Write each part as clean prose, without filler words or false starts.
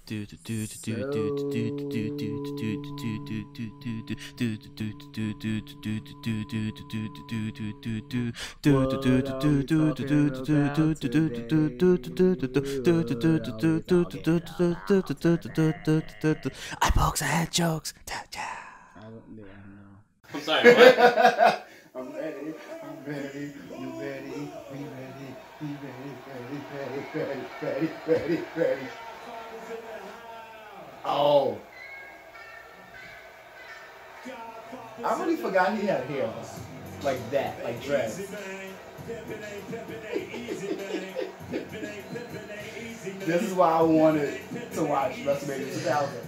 Eyepokes and Headchokes. I'm sorry, what? I'm ready, you ready, we ready. Oh. I really forgot he had hair like that, like dreads. This is why I wanted to watch WrestleMania 2000.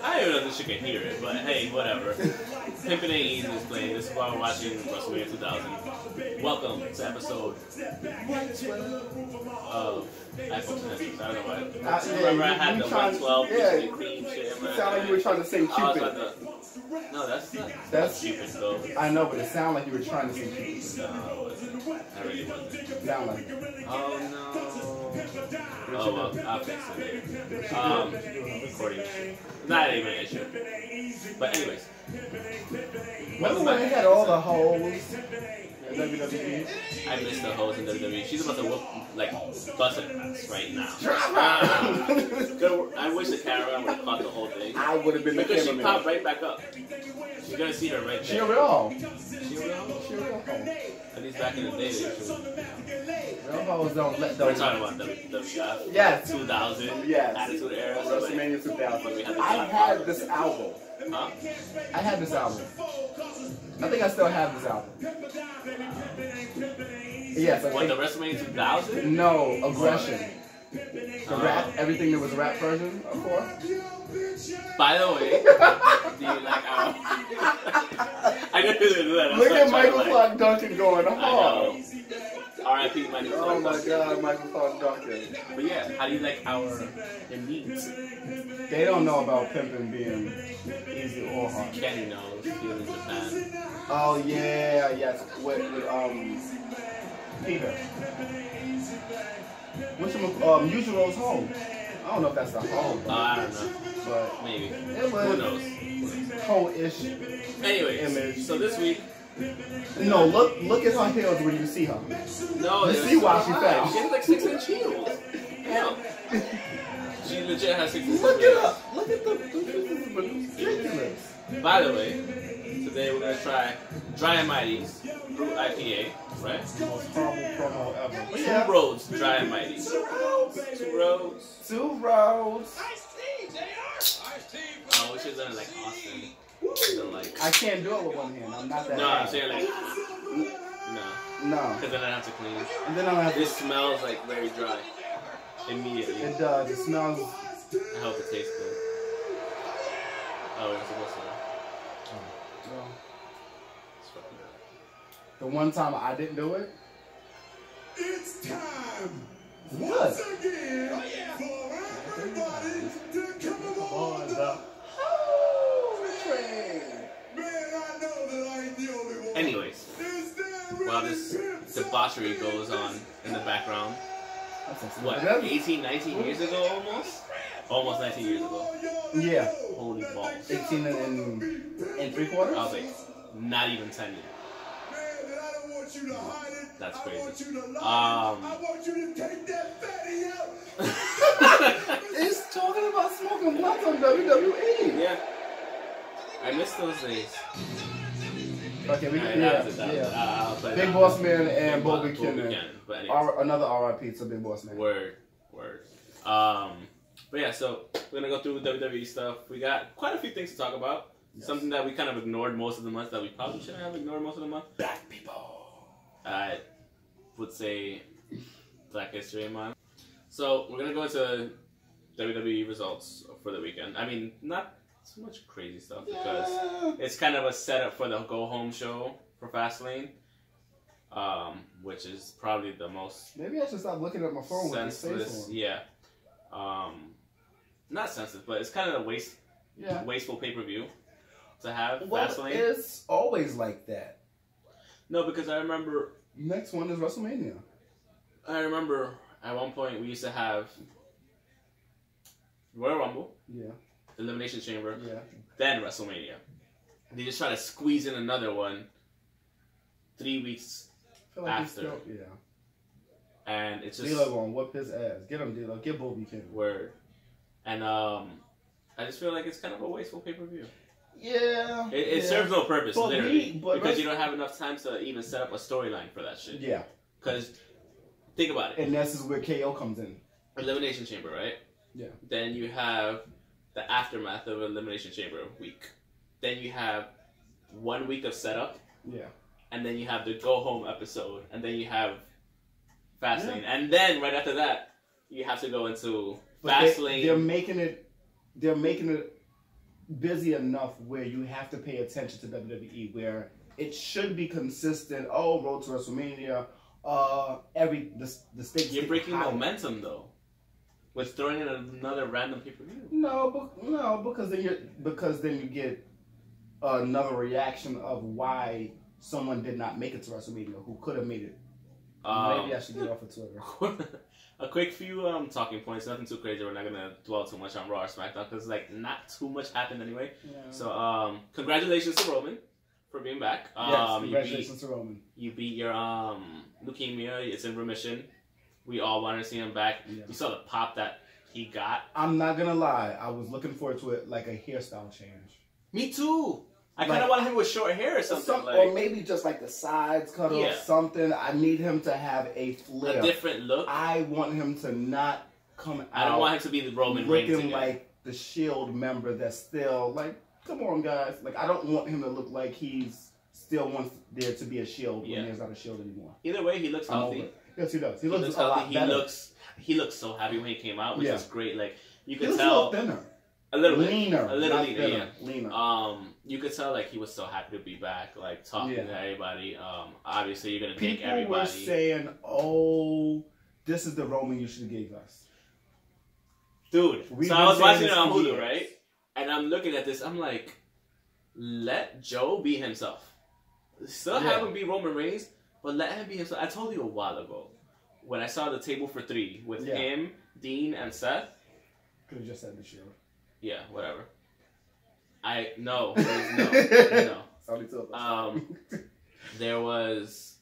I don't even know if this shit can hear it, but hey, whatever. Pimpin Ain't is playing. This is why we're watching WrestleMania 2000. Welcome to episode 112 of Eyepokes and Headchokes. I don't know why. Remember I had the 112 cream shit. It sounded like you were trying to sing Cupid. No, that's Cupid though. I know, but it sounded like you were trying to sing Cupid. No, it wasn't. I really wasn't. Sound like it. Oh no. Oh well, I'll fix it later. Recording shit. Not even an issue. But anyways. Remember when they had all the hoes in WWE? I miss the hoes in WWE. She's about to whoop, like, bust her ass right now. I wish the camera would have caught the whole thing. I would have been the because cameraman. she popped right back up. You're gonna see her right there. She a real hoe. She a real hoe? She a real hoe. At least back in the day, Real hoes don't let them. We're talking about WWF. Yes. 2000. Yes. Attitude Era. WrestleMania 2000. I had this album. Huh? I had this album. I think I still have this album. Yes. What, the WrestleMania 2000? No, Aggression. The rap, everything that was a rap version, of course. By the way, do you like our... I know you do that. Look at Michael Clark Duncan going hard. R.I.P. Michael Clark Oh my God, Michael Clark Duncan. But yeah, how do you like our needs? They don't know about Pimpin being easy or hard. Kenny knows. He was in Japan. Oh yeah, yes. With Peter. What's some Usual's home? I don't know if that's the home. I don't know. But maybe. It was who knows? Whole-ish. Anyway, image. So this week. No, look at her heels when you see her. No, you see why she fell. She has like 6-inch heels. Hell. She legit has 6-inch heels. Look at her. Look at the ridiculous. By the way, today we're gonna try Dry and Mighty's Brute IPA, right? The most horrible promo ever. Two roads, Dry and Mighty. Two roads. Two roads. Oh, we should have done it like Austin. Like, I can't do it with one hand. I'm not that. No, bad. I'm saying like No. Because then I have to clean. And then I have This smells like very dry. Immediately. It does. It smells. I hope it tastes good. Oh, we're supposed to. Well, the one time I didn't do it. It's time. What? Once again, for everybody to come on the train. Man, I know that I ain't the only one. Anyways, while this debauchery goes on in the background, what, 18, 19 years ago almost? Almost 19 years ago. Yeah. Holy balls. 18 and 3/4? I was like, not even 10 years. That's crazy. I want you to take that fatty out. It's talking about smoking blunts on WWE. Yeah. I miss those days. Okay, we can yeah. Big Boss Man and Bobby Kinnan. Anyways. Another RIP to Big Boss Man. Word. But yeah, so we're gonna go through WWE stuff. We got quite a few things to talk about. Yes. Something that we kind of ignored most of the month that we probably shouldn't have ignored most of the month. Black people. I would say Black History Month. So we're gonna go into WWE results for the weekend. I mean, not so much crazy stuff because it's kind of a setup for the go home show for Fastlane, which is probably the most. Maybe I should stop looking at my phone senseless, with this face on. Yeah. Not senseless, but it's kind of a wasteful pay-per-view to have Fastlane. It's always like that. No, because I remember... Next one is WrestleMania. I remember at one point we used to have Royal Rumble, Yeah. Elimination Chamber, Yeah. then WrestleMania. They just try to squeeze in another one 3 weeks I feel like he's after. still, yeah. And it's just D-Lo gonna whoop his ass. Get him, D-Lo. Get Bobby King. word. And I just feel like it's kind of a wasteful pay-per-view. Yeah. It serves no purpose, But literally. but because you don't have enough time to even set up a storyline for that shit. Yeah. Because, think about it. And this is where KO comes in. Elimination Chamber, right? Yeah. Then you have the aftermath of Elimination Chamber week. Then you have 1 week of setup. Yeah. And then you have the go home episode. And then you have Fastlane. Yeah. And then right after that, you have to go into Fastlane. They're making it busy enough where you have to pay attention to WWE, where it should be consistent. Oh, Road to WrestleMania. The stakes. You're breaking momentum though, with throwing in another random pay-per-view. No, because then you get another reaction of why someone did not make it to WrestleMania who could have made it. Maybe I should get off of Twitter. A quick few talking points, nothing too crazy. We're not gonna dwell too much on Raw or SmackDown because like not too much happened anyway. Yeah. So congratulations to Roman for being back. Yes, congratulations to Roman. You beat your leukemia. It's in remission. We all wanted to see him back. Yeah. You saw the pop that he got. I'm not gonna lie, I was looking forward to it like a hairstyle change. Me too. I kind of want him with short hair or something. Or maybe just like the sides cut off, something. I need him to have a flip. A different look. I want him to not come out. I don't want him to be the Roman Reigns looking like the Shield member that's still like, come on guys. Like I don't want him to look like he's still wants there to be a Shield when there's not a Shield anymore. Either way, he looks healthy. Yes, he does. He looks a lot better. He looks so happy when he came out, which is great. Like you could tell. He looks a little thinner. A little leaner, bit. A little leaner, leaner, leaner. You could tell like he was so happy to be back, like talking to everybody. Obviously you're gonna People take everybody. Were saying, "Oh, this is the Roman you should have gave us." Dude, so I was watching it on Hulu, right? And I'm looking at this, I'm like, let Joe be himself. Still have him be Roman Reigns, but let him be himself. I told you a while ago when I saw the table for three with him, Dean, and Seth. Could have just said the Shield. Yeah, whatever. No. There was.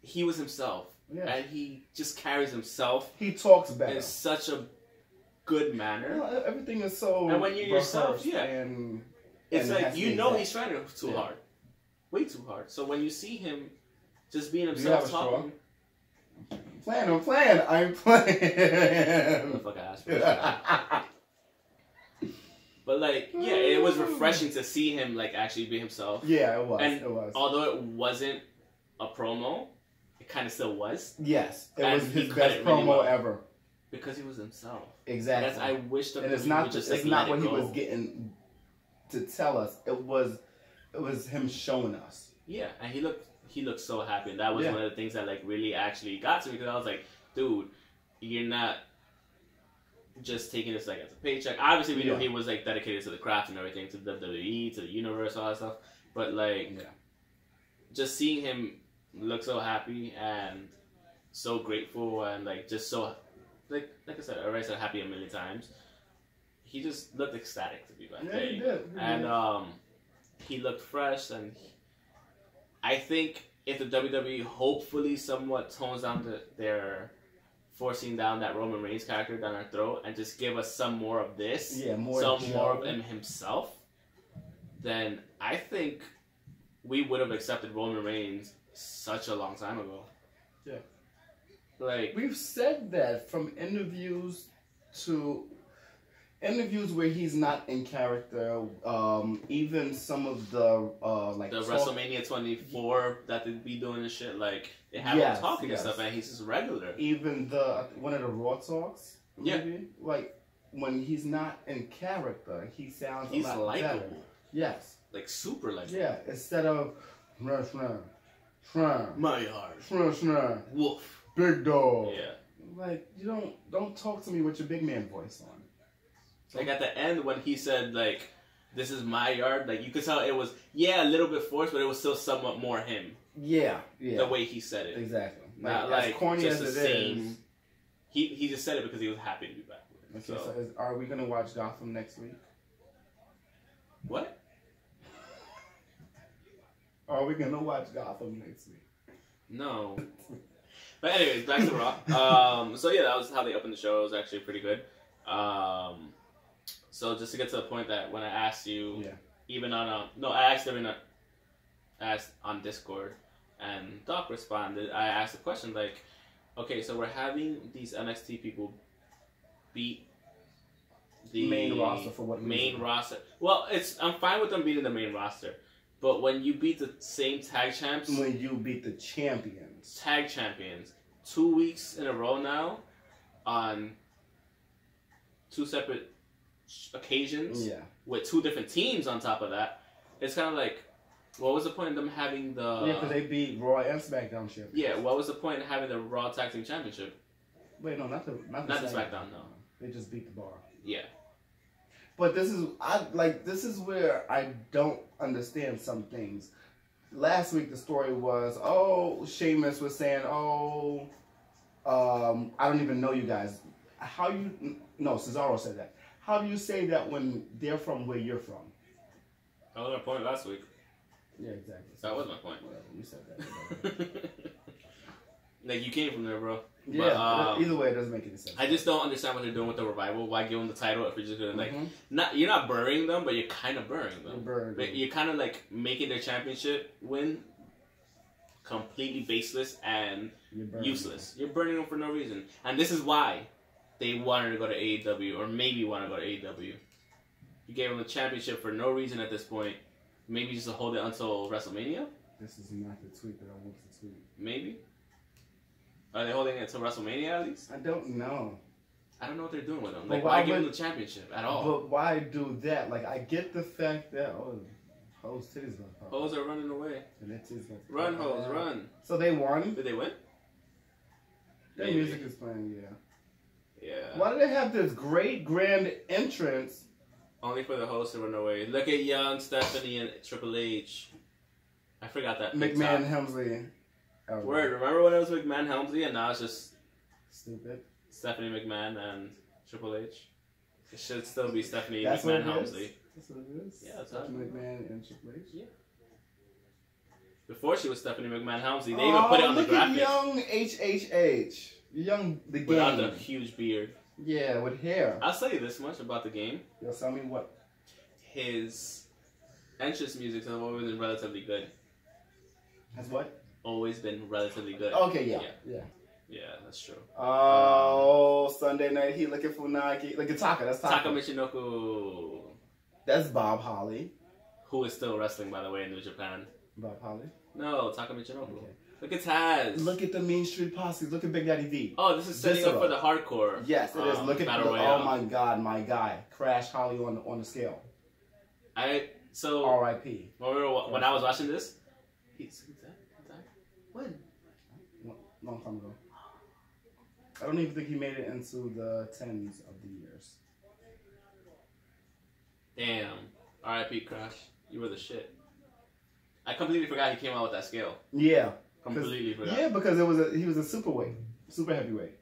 He was himself, and he just carries himself. He talks better in such a good manner. Well, everything is so. And when you're yourself, and it's like he's trying too hard, way too hard. So when you see him just being himself, talking. I'm playing. Fuck ass. But like, yeah, it was refreshing to see him like actually be himself. Yeah, it was. And although it wasn't a promo, it kind of still was. Yes, it was his best promo ever. Because he was himself. Exactly. I wish that it's not what he was getting to tell us. It was him showing us. Yeah, and he looked so happy. And that was one of the things that like really actually got to me because I was like, dude, you're not just taking this like as a paycheck. Obviously, we know he was like dedicated to the craft and everything, to the WWE, to the universe, all that stuff. But like, just seeing him look so happy and so grateful and like just so like I said, I already said happy a million times. He just looked ecstatic to be back. Yeah, he did. And he looked fresh, and I think if the WWE hopefully somewhat tones down their forcing down that Roman Reigns character down our throat and just give us some more of this, more of him himself, then I think we would have accepted Roman Reigns such a long time ago. Yeah. Like we've said that from interviews where he's not in character, even some of the like the WrestleMania 24 that they be doing this shit, like they have him talking and stuff, and he's just regular. Even one of the Raw talks, maybe like when he's not in character, he sounds a lot likable. better. Yes, like super likable. Yeah, instead of my heart, wolf, big dog. Yeah, like you don't talk to me with your big man voice on. Like at the end when he said like, "This is my yard," like you could tell it was a little bit forced, but it was still somewhat more him. Yeah. The way he said it, exactly. Not like as corny as it is. He just said it because he was happy to be back. Okay, so are we gonna watch Gotham next week? What? Are we gonna watch Gotham next week? No. But anyways, back to Raw. So yeah, that was how they opened the show. It was actually pretty good. So just to get to the point that when I asked you, even on I asked on Discord, and Doc responded. I asked a question like, okay, so we're having these NXT people beat the main roster for what main reason? roster. Well, I'm fine with them beating the main roster, but when you beat the same tag champs, when you beat the champions, tag champions, 2 weeks in a row now, on 2 separate occasions, with 2 different teams on top of that, it's kind of like, what was the point of them having the? Yeah, because they beat Raw and SmackDown champions. Yeah, what was the point in having the Raw Tag Team Championship? Wait, no, not the SmackDown. No, they just beat the bar. Yeah. But this is where I don't understand some things. Last week the story was, Sheamus was saying, I don't even know you guys. Cesaro said that. How do you say that when they're from where you're from? That was my point last week. Yeah, exactly. That was my point. Whatever, you said that. Like, you came from there, bro. Yeah, but, either way, it doesn't make any sense. I just don't understand what they're doing with the revival. Why give them the title if you're just gonna you're not burying them, but you're kind of burying them. You're kind of like making their championship win completely baseless and useless. You're burning them for no reason, and this is why they wanted to go to AEW, or maybe want to go to AEW. You gave them the championship for no reason at this point. Maybe just to hold it until WrestleMania. This is not the tweet that I want to tweet. Maybe. Are they holding it until WrestleMania at least? I don't know. I don't know what they're doing with them. Like, why give them the championship at all? But why do that? Like, I get the fact that, Hoes titties gonna pop. Hoes are running away. And that titties gonna run, Hoes, run. So they won? Did they win? Their music is playing, Yeah. Why do they have this great grand entrance? Only for the host to run away. Look at young Stephanie and Triple H. I forgot that. McMahon Helmsley. Word. Remember when it was McMahon Helmsley and now it's just stupid Stephanie McMahon and Triple H? It should still be Stephanie McMahon Helmsley. That's what it is? Yeah, that's Stephanie McMahon and Triple H? Yeah. Before she was Stephanie McMahon Helmsley, they even put it on the graphic. Young HHH. Young the game. Without the huge beard. Yeah, with hair. I'll tell you this much about the game. You'll tell me what? His entrance music has always been relatively good. Has what? Always been relatively good. Okay, yeah. Yeah, that's true. Oh, Sunday night he looking for Nike. Look at Taka. That's Taka. Taka Michinoku. That's Bob Holly. Who is still wrestling, by the way, in New Japan. Bob Holly? No, Taka Michinoku. Okay. Look at Taz. Look at the Mean Street Posse. Look at Big Daddy V. Oh, this is setting up for the hardcore. Yes, it is. Look at oh my God, my guy, Crash Holly on the scale. R.I.P. When I was watching this, he's dead. When? Long time ago. I don't even think he made it into the tens of the years. Damn. R.I.P. Crash. You were the shit. I completely forgot he came out with that scale. Yeah. Completely forgot. Yeah, because he was a super heavyweight.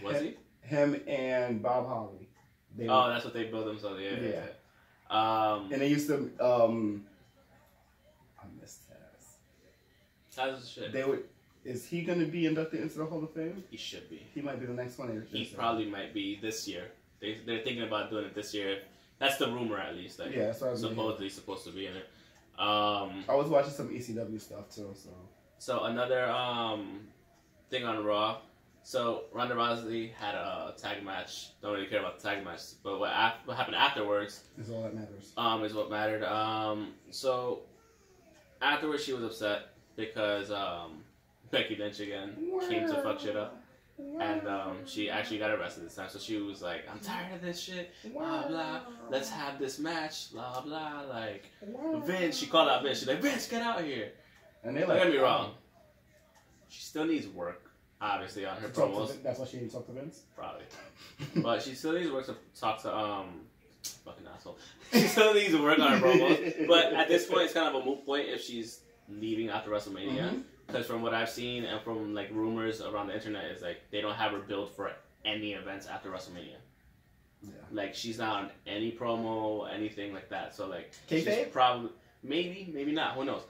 Was he? Him and Bob Holly. That's what they built themselves. Yeah. And they used to. I miss Taz. Taz is shit. Is he going to be inducted into the Hall of Fame? He should be. He might be the next one. He probably might be this year. They're thinking about doing it this year. That's the rumor, at least. Like, yeah, that's what I was supposedly supposed to be in it. I was watching some ECW stuff too. So another thing on Raw. So Ronda Rousey had a tag match. Don't really care about the tag match, but what happened afterwards is all that matters. Is what mattered. So afterwards, she was upset because Becky Lynch again came to fuck shit up. And she actually got arrested this time. So she was like, I'm tired of this shit. Blah, blah. Let's have this match. Blah, blah. Like, Vince, she called out Vince. She's like, Vince, get out here. And don't get me wrong. She still needs work, obviously, on her promos. That's why she didn't talk to Vince? Probably. But she still needs work to talk to, fucking asshole. She still needs to work on her promos. But at this point, it's kind of a moot point if she's leaving after WrestleMania. Because from what I've seen and from like rumors around the internet is like they don't have her build for any events after WrestleMania. Yeah. Like she's not on any promo, anything like that. So like Kayfabe? she's probably maybe not. Who knows?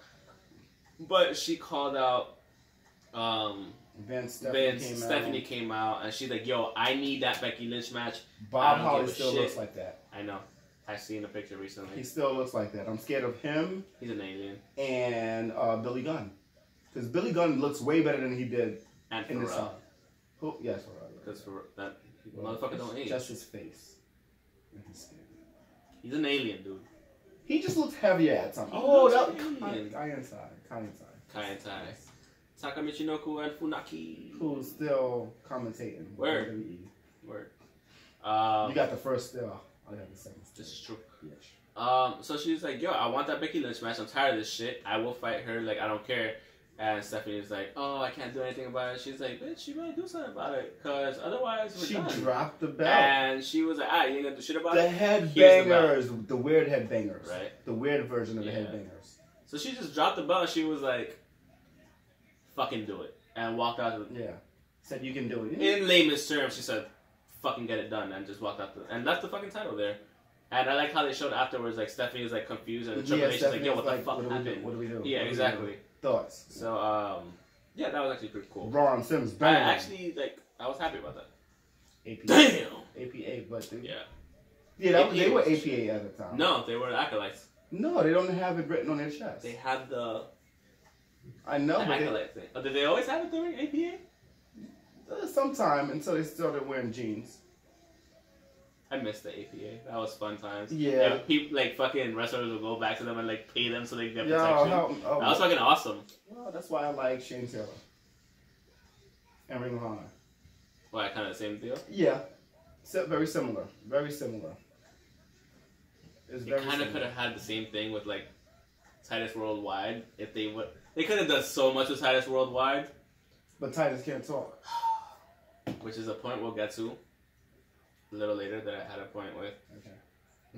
But she called out Stephanie came out and she's like, "Yo, I need that Becky Lynch match." Bob Holly still looks like that. I know. I've seen a picture recently. He still looks like that. I'm scared of him. He's an alien. And Billy Gunn. Because Billy Gunn looks way better than he did and in this song. Who? Yes, Pharrell. Because that motherfucker don't age. Just his face. And his skin. He's an alien, dude. He just looks heavier at times. Kaientai. Takamichinoku and Funaki. Who's still commentating. Word. You got the first still. I got the second still. This is true. Yes. So she's like, "Yo, I want that Becky Lynch match. I'm tired of this shit. I will fight her. Like, I don't care." And Stephanie's like, "Oh, I can't do anything about it." She's like, "Bitch, you better do something about it, cause otherwise we're done." She dropped the belt. And she was like, you ain't gonna do shit about it? The headbangers, the weird headbangers. Right. The weird version of the headbangers. So she just dropped the belt and she was like, "Fucking do it." And walked out of the... Yeah. Said you can do it. In layman's terms, she said, "Fucking get it done," and just walked out and left the fucking title there. And I like how they showed afterwards, like, Stephanie was like confused and Triple H is like, "Yo, what the fuck happened? What do we do? Yeah, exactly. Thoughts. So, yeah, that was actually pretty cool. Ron Sims, bang. I was happy about that. APA. Damn! APA, but dude. Yeah. Yeah, they were APA at the time. No, they were acolytes. No, they don't have it written on their chest. They had the... I know, the but acolyte thing. Oh, did they always have it during APA? Sometime until they started wearing jeans. I missed the APA. That was fun times. Yeah. And people, like, fucking wrestlers would go back to them and, like, pay them so they could get protection. That was fucking awesome. Well, that's why I like Shane Taylor. And Ring of Honor. Why, kind of the same deal? Yeah. Very similar. Very similar. They kind of could have had the same thing with, like, Titus Worldwide. If they would... They could have done so much with Titus Worldwide. But Titus can't talk. Which is a point we'll get to a little later that I had a point with. Okay.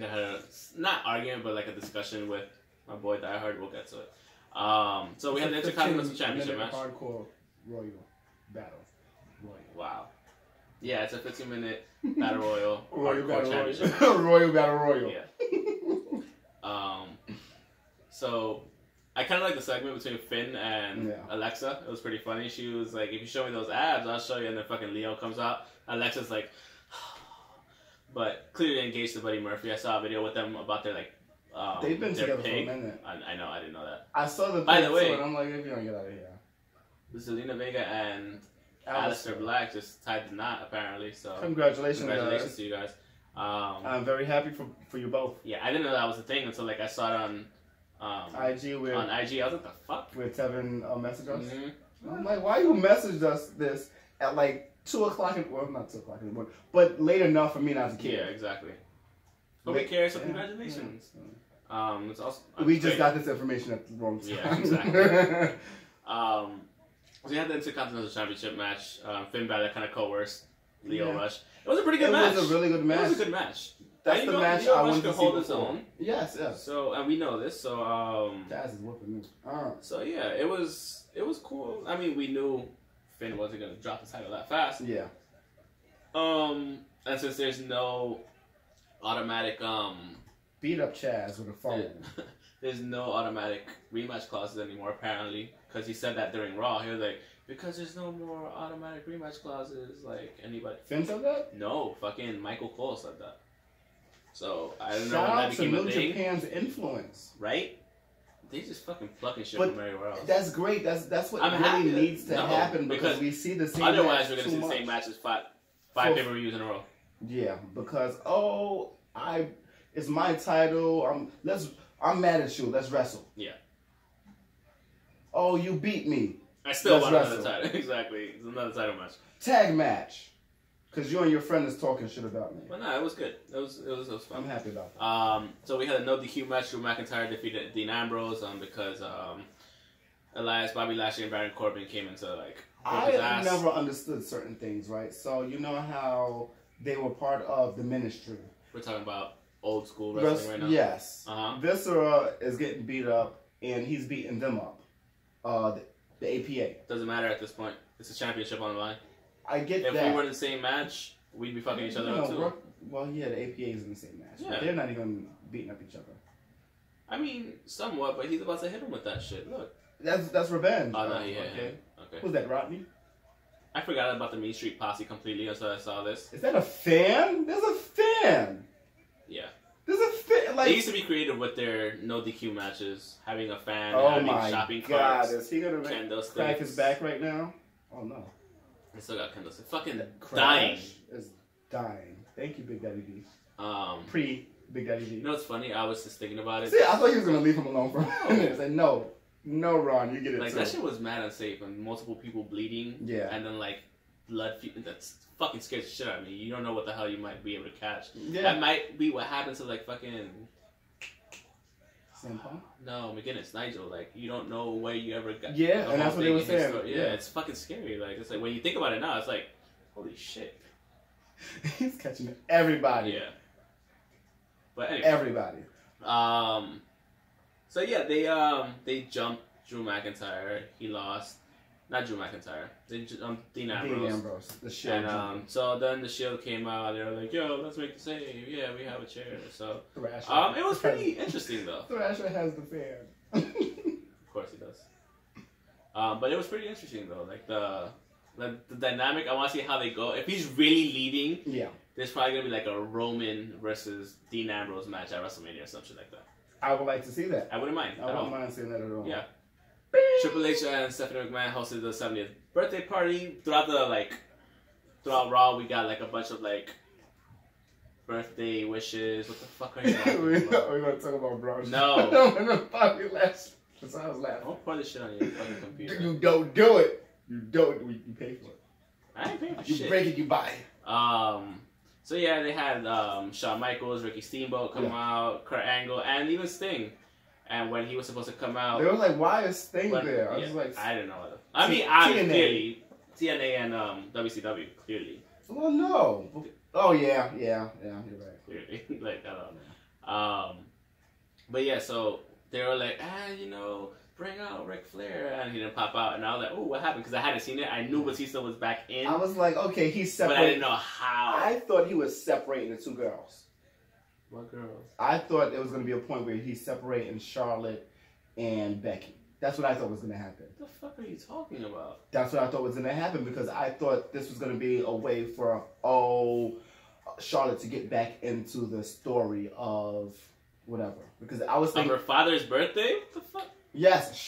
I had a, not argument, but like a discussion with my boy Die Hard. We'll get to it. So we had the Intercontinental Championship match. Hardcore Royal Battle. Royal. Wow. Yeah, it's a 15-minute Battle Royal. Royal Battle Championship. Royal Battle Royal. Yeah. So I kind of like the segment between Finn and Alexa. It was pretty funny. She was like, "If you show me those abs, I'll show you." And then fucking Leo comes out. Alexa's like, but clearly engaged to Buddy Murphy. I saw a video with them about their like. They've been together for a minute. I know. I didn't know that. I saw the. By the way, and I'm like, if you don't get out of here. Zelina Vega and Aleister Black just tied the knot apparently. So congratulations to you guys. I'm very happy for you both. Yeah, I didn't know that was a thing until like I saw it on. IG with on IG, I was like, "The fuck?" With Tevin messaged us. Mm-hmm. I'm like, why you messaged us this at like 2 o'clock? Well, not 2 o'clock in the morning, but late enough for me not to care. Yeah, exactly. But we care, so congratulations. Yeah. It's also we just got this information at the wrong time. Yeah, exactly. So we had the Intercontinental Championship match. Finn Balor kind of coerced Lio Rush. It was a pretty good match. It was a really good match. It was a good match. That's the match I wanted to see hold his own. Yes, yes. So, and we know this. So, Taz is whooping me. So yeah, it was cool. I mean, we knew Finn wasn't gonna drop the title that fast. Yeah. And since there's no automatic beat up Chaz with a phone. There's no automatic rematch clauses anymore, apparently, because he said that during Raw. He was like, because there's no more automatic rematch clauses, like anybody. Finn said that? No, fucking Michael Cole said that. So I don't know when that became a thing. Shout out to New Japan's influence, right? They just fucking plucking shit from everywhere else. That's great. That's what really needs to happen because we see the same. Otherwise, we're gonna see the same matches five pay-per-views in a row. Yeah, because it's my title. I'm mad at you. Let's wrestle. Yeah. Oh, you beat me. I still want another title. Exactly. It's another title match. Tag match. Because you and your friend is talking shit about me. Well, no, it was good. It was fun. I'm happy about that. So we had a no DQ match. Drew McIntyre defeated Dean Ambrose because Elias, Bobby Lashley, and Baron Corbin came into like. I never understood certain things, right? So you know how they were part of the ministry. We're talking about old school wrestling right now. Yes. Viscera is getting beat up, and he's beating them up. The APA. Doesn't matter at this point. It's a championship on the line. I get if that. If we were in the same match, we'd be fucking each other up too. Well, yeah, the APA is in the same match. Yeah. But they're not even beating up each other. I mean, somewhat, but he's about to hit him with that shit. Look. That's revenge. Oh, no, he hit okay. him. Okay. Who's that, Rodney? I forgot about the Mean Street Posse completely until I saw this. Is that a fan? There's a fan. Yeah. There's a fan. Like, They used to be creative with their no DQ matches, having a fan, oh having my shopping God, carts, is he gonna kendo crack sticks. his back right now? Oh no. They still got kendo sticks. Fucking Crash dying. is dying. Thank you, Big Daddy D. Big Daddy D. You know what's funny? I was just thinking about it. See, I thought he was gonna leave him alone for a minute. Say no, Ron, you get it Like too. that shit was mad unsafe and multiple people bleeding. Yeah. And then like blood. That's fucking scares the shit out of me. You don't know what the hell you might be able to catch. Yeah. That might be what happens to like fucking. Sam Punk? No, McGinnis, Nigel. Like you don't know where you ever got. Yeah, the and that's whole what they thing were in his saying. story. Yeah. Yeah, it's fucking scary. Like it's like when you think about it now, it's like, holy shit. He's catching everybody. Yeah. But anyway. Everybody. So yeah, they jumped Drew McIntyre. He lost. Not Drew McIntyre. They jumped Dean Ambrose. Dean Ambrose. The Shield. And so then the Shield came out. They were like, "Yo, let's make the save. Yeah, we have a chair." So Thrasher. it was pretty interesting though. Thrasher has the fan. Of course he does. But it was pretty interesting though. Like the dynamic. I want to see how they go. If he's really leading, Yeah. there's probably gonna be like a Roman versus Dean Ambrose match at WrestleMania or something like that. I would like to see that. I wouldn't mind. I wouldn't mind seeing that at all. Yeah. Triple H and Stephanie McMahon hosted the 70th birthday party. Throughout Raw, we got like a bunch of like birthday wishes. What the fuck are you talking about? We're gonna talk about Braun. No. No, I'm gonna probably laugh. That's why I was laughing. Don't pour this shit on your fucking computer. You don't do it. You don't. You pay for it. I ain't paying for You shit. break it, you buy it. So yeah, they had Shawn Michaels, Ricky Steamboat come out, Kurt Angle, and even Sting. And when he was supposed to come out, They were like, "Why is Sting but, there?" I yeah, was like, I didn't know. I mean, TNA. clearly TNA and WCW clearly. "Well, no." Oh yeah, you're right. Clearly, like I don't know. But yeah, so they were like, bring out Ric Flair, and he didn't pop out, and I was like, oh, what happened? Because I hadn't seen it. I knew Batista was back in. I was like, okay, he's but separating. I didn't know how. I thought he was separating the two girls. What girls? I thought there was going to be a point where he's separating Charlotte and Becky. That's what I thought was going to happen. What the fuck are you talking about? That's what I thought was going to happen because I thought this was going to be a way for Charlotte to get back into the story of whatever. Because I was Of thinking, her father's birthday? What the fuck? yes,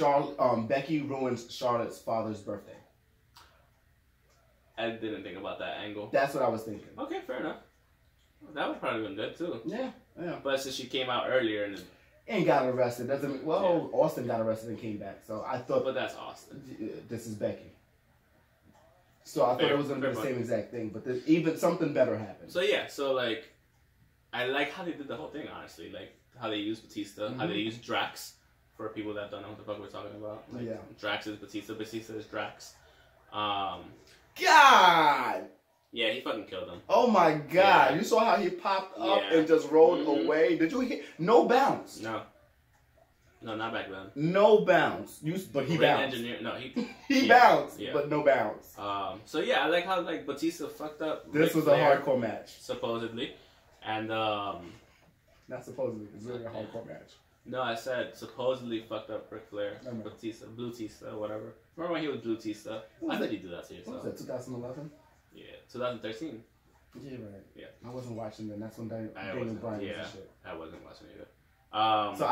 Becky ruins Charlotte's father's birthday. I didn't think about that angle. That's what I was thinking. Okay, fair enough. That would probably been good too. Yeah. But since she came out earlier, And got arrested. Austin got arrested and came back. So I thought, but that's Austin. this is Becky. So I thought Fair- it was going to be the fair same exact thing, but even something better happened. So yeah, like, I like how they did the whole thing. Honestly, like how they used Batista, how they used Drax. For people that don't know what the fuck we're talking about, like, Yeah. Drax is Batista, Batista is Drax. God! Yeah, he fucking killed him. Oh my God! Yeah. You saw how he popped up Yeah. and just rolled Mhm. away. Did you hear? No bounce. No, not back then. No bounce. But he Ring bounced. engineer. No, He yeah, bounced, yeah. but no bounce. So yeah, I like how like Batista fucked up. This Ric was Flair, a hardcore match. supposedly, and Not supposedly. It's really a hardcore match. no, I said supposedly fucked up Ric Flair, I know. Batista, Blue-Tista, whatever. Remember when he was Blue-Tista? I bet he did that to What was yourself. that? 2011. Yeah, 2013. Yeah, right. Yeah. I wasn't watching then. That's when I Daniel wasn't. Bryan was Yeah, and shit. I wasn't watching either. So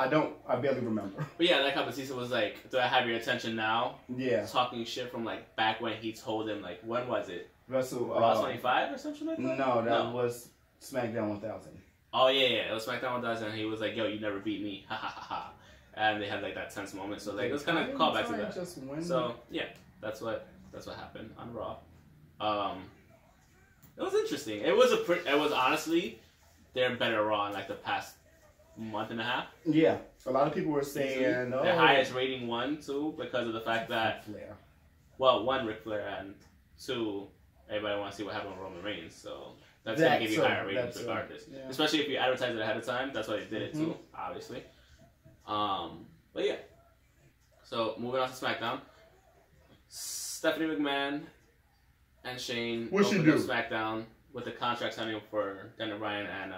I barely remember. But yeah, like how Batista was like, "Do I have your attention now?" Yeah. Talking shit from like back when he told him like, when was it? Russell. Raw 25 or something like that? No, that was SmackDown 1000. Oh yeah, it was SmackDown 1000, and he was like, "Yo, you never beat me," ha ha ha ha. And they had like that tense moment, so like it was kind of callback to that. Just win. So yeah, that's what happened on Raw. It was interesting. It was honestly their better Raw in like the past month and a half. Yeah, a lot of people were saying Their highest rating one too because of the fact that Flair. well, one, Ric Flair, and two, everybody wants to see what happened with Roman Reigns, so that's gonna give you higher ratings regardless. Yeah. Especially if you advertise it ahead of time. That's why they did it too, obviously. But yeah. So moving on to SmackDown, Stephanie McMahon and Shane What'd she opened up do? SmackDown with the contract signing for Daniel Bryan and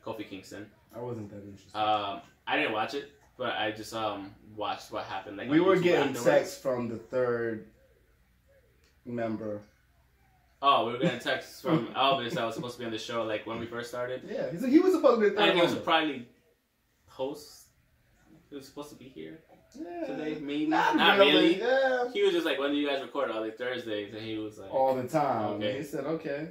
Kofi Kingston. I wasn't that interested. I didn't watch it, but I just watched what happened. Like we were YouTube getting afterwards. texts from the third member. Oh, we were getting texts from Elvis that was supposed to be on the show, like when we first started. Yeah, he was supposed to be the third And he was member. probably host. He was supposed to be here today, maybe. Not really. really. Yeah. He was just like, when do you guys record? Oh, like Thursdays. And he was like, All the time. Okay. He said, okay.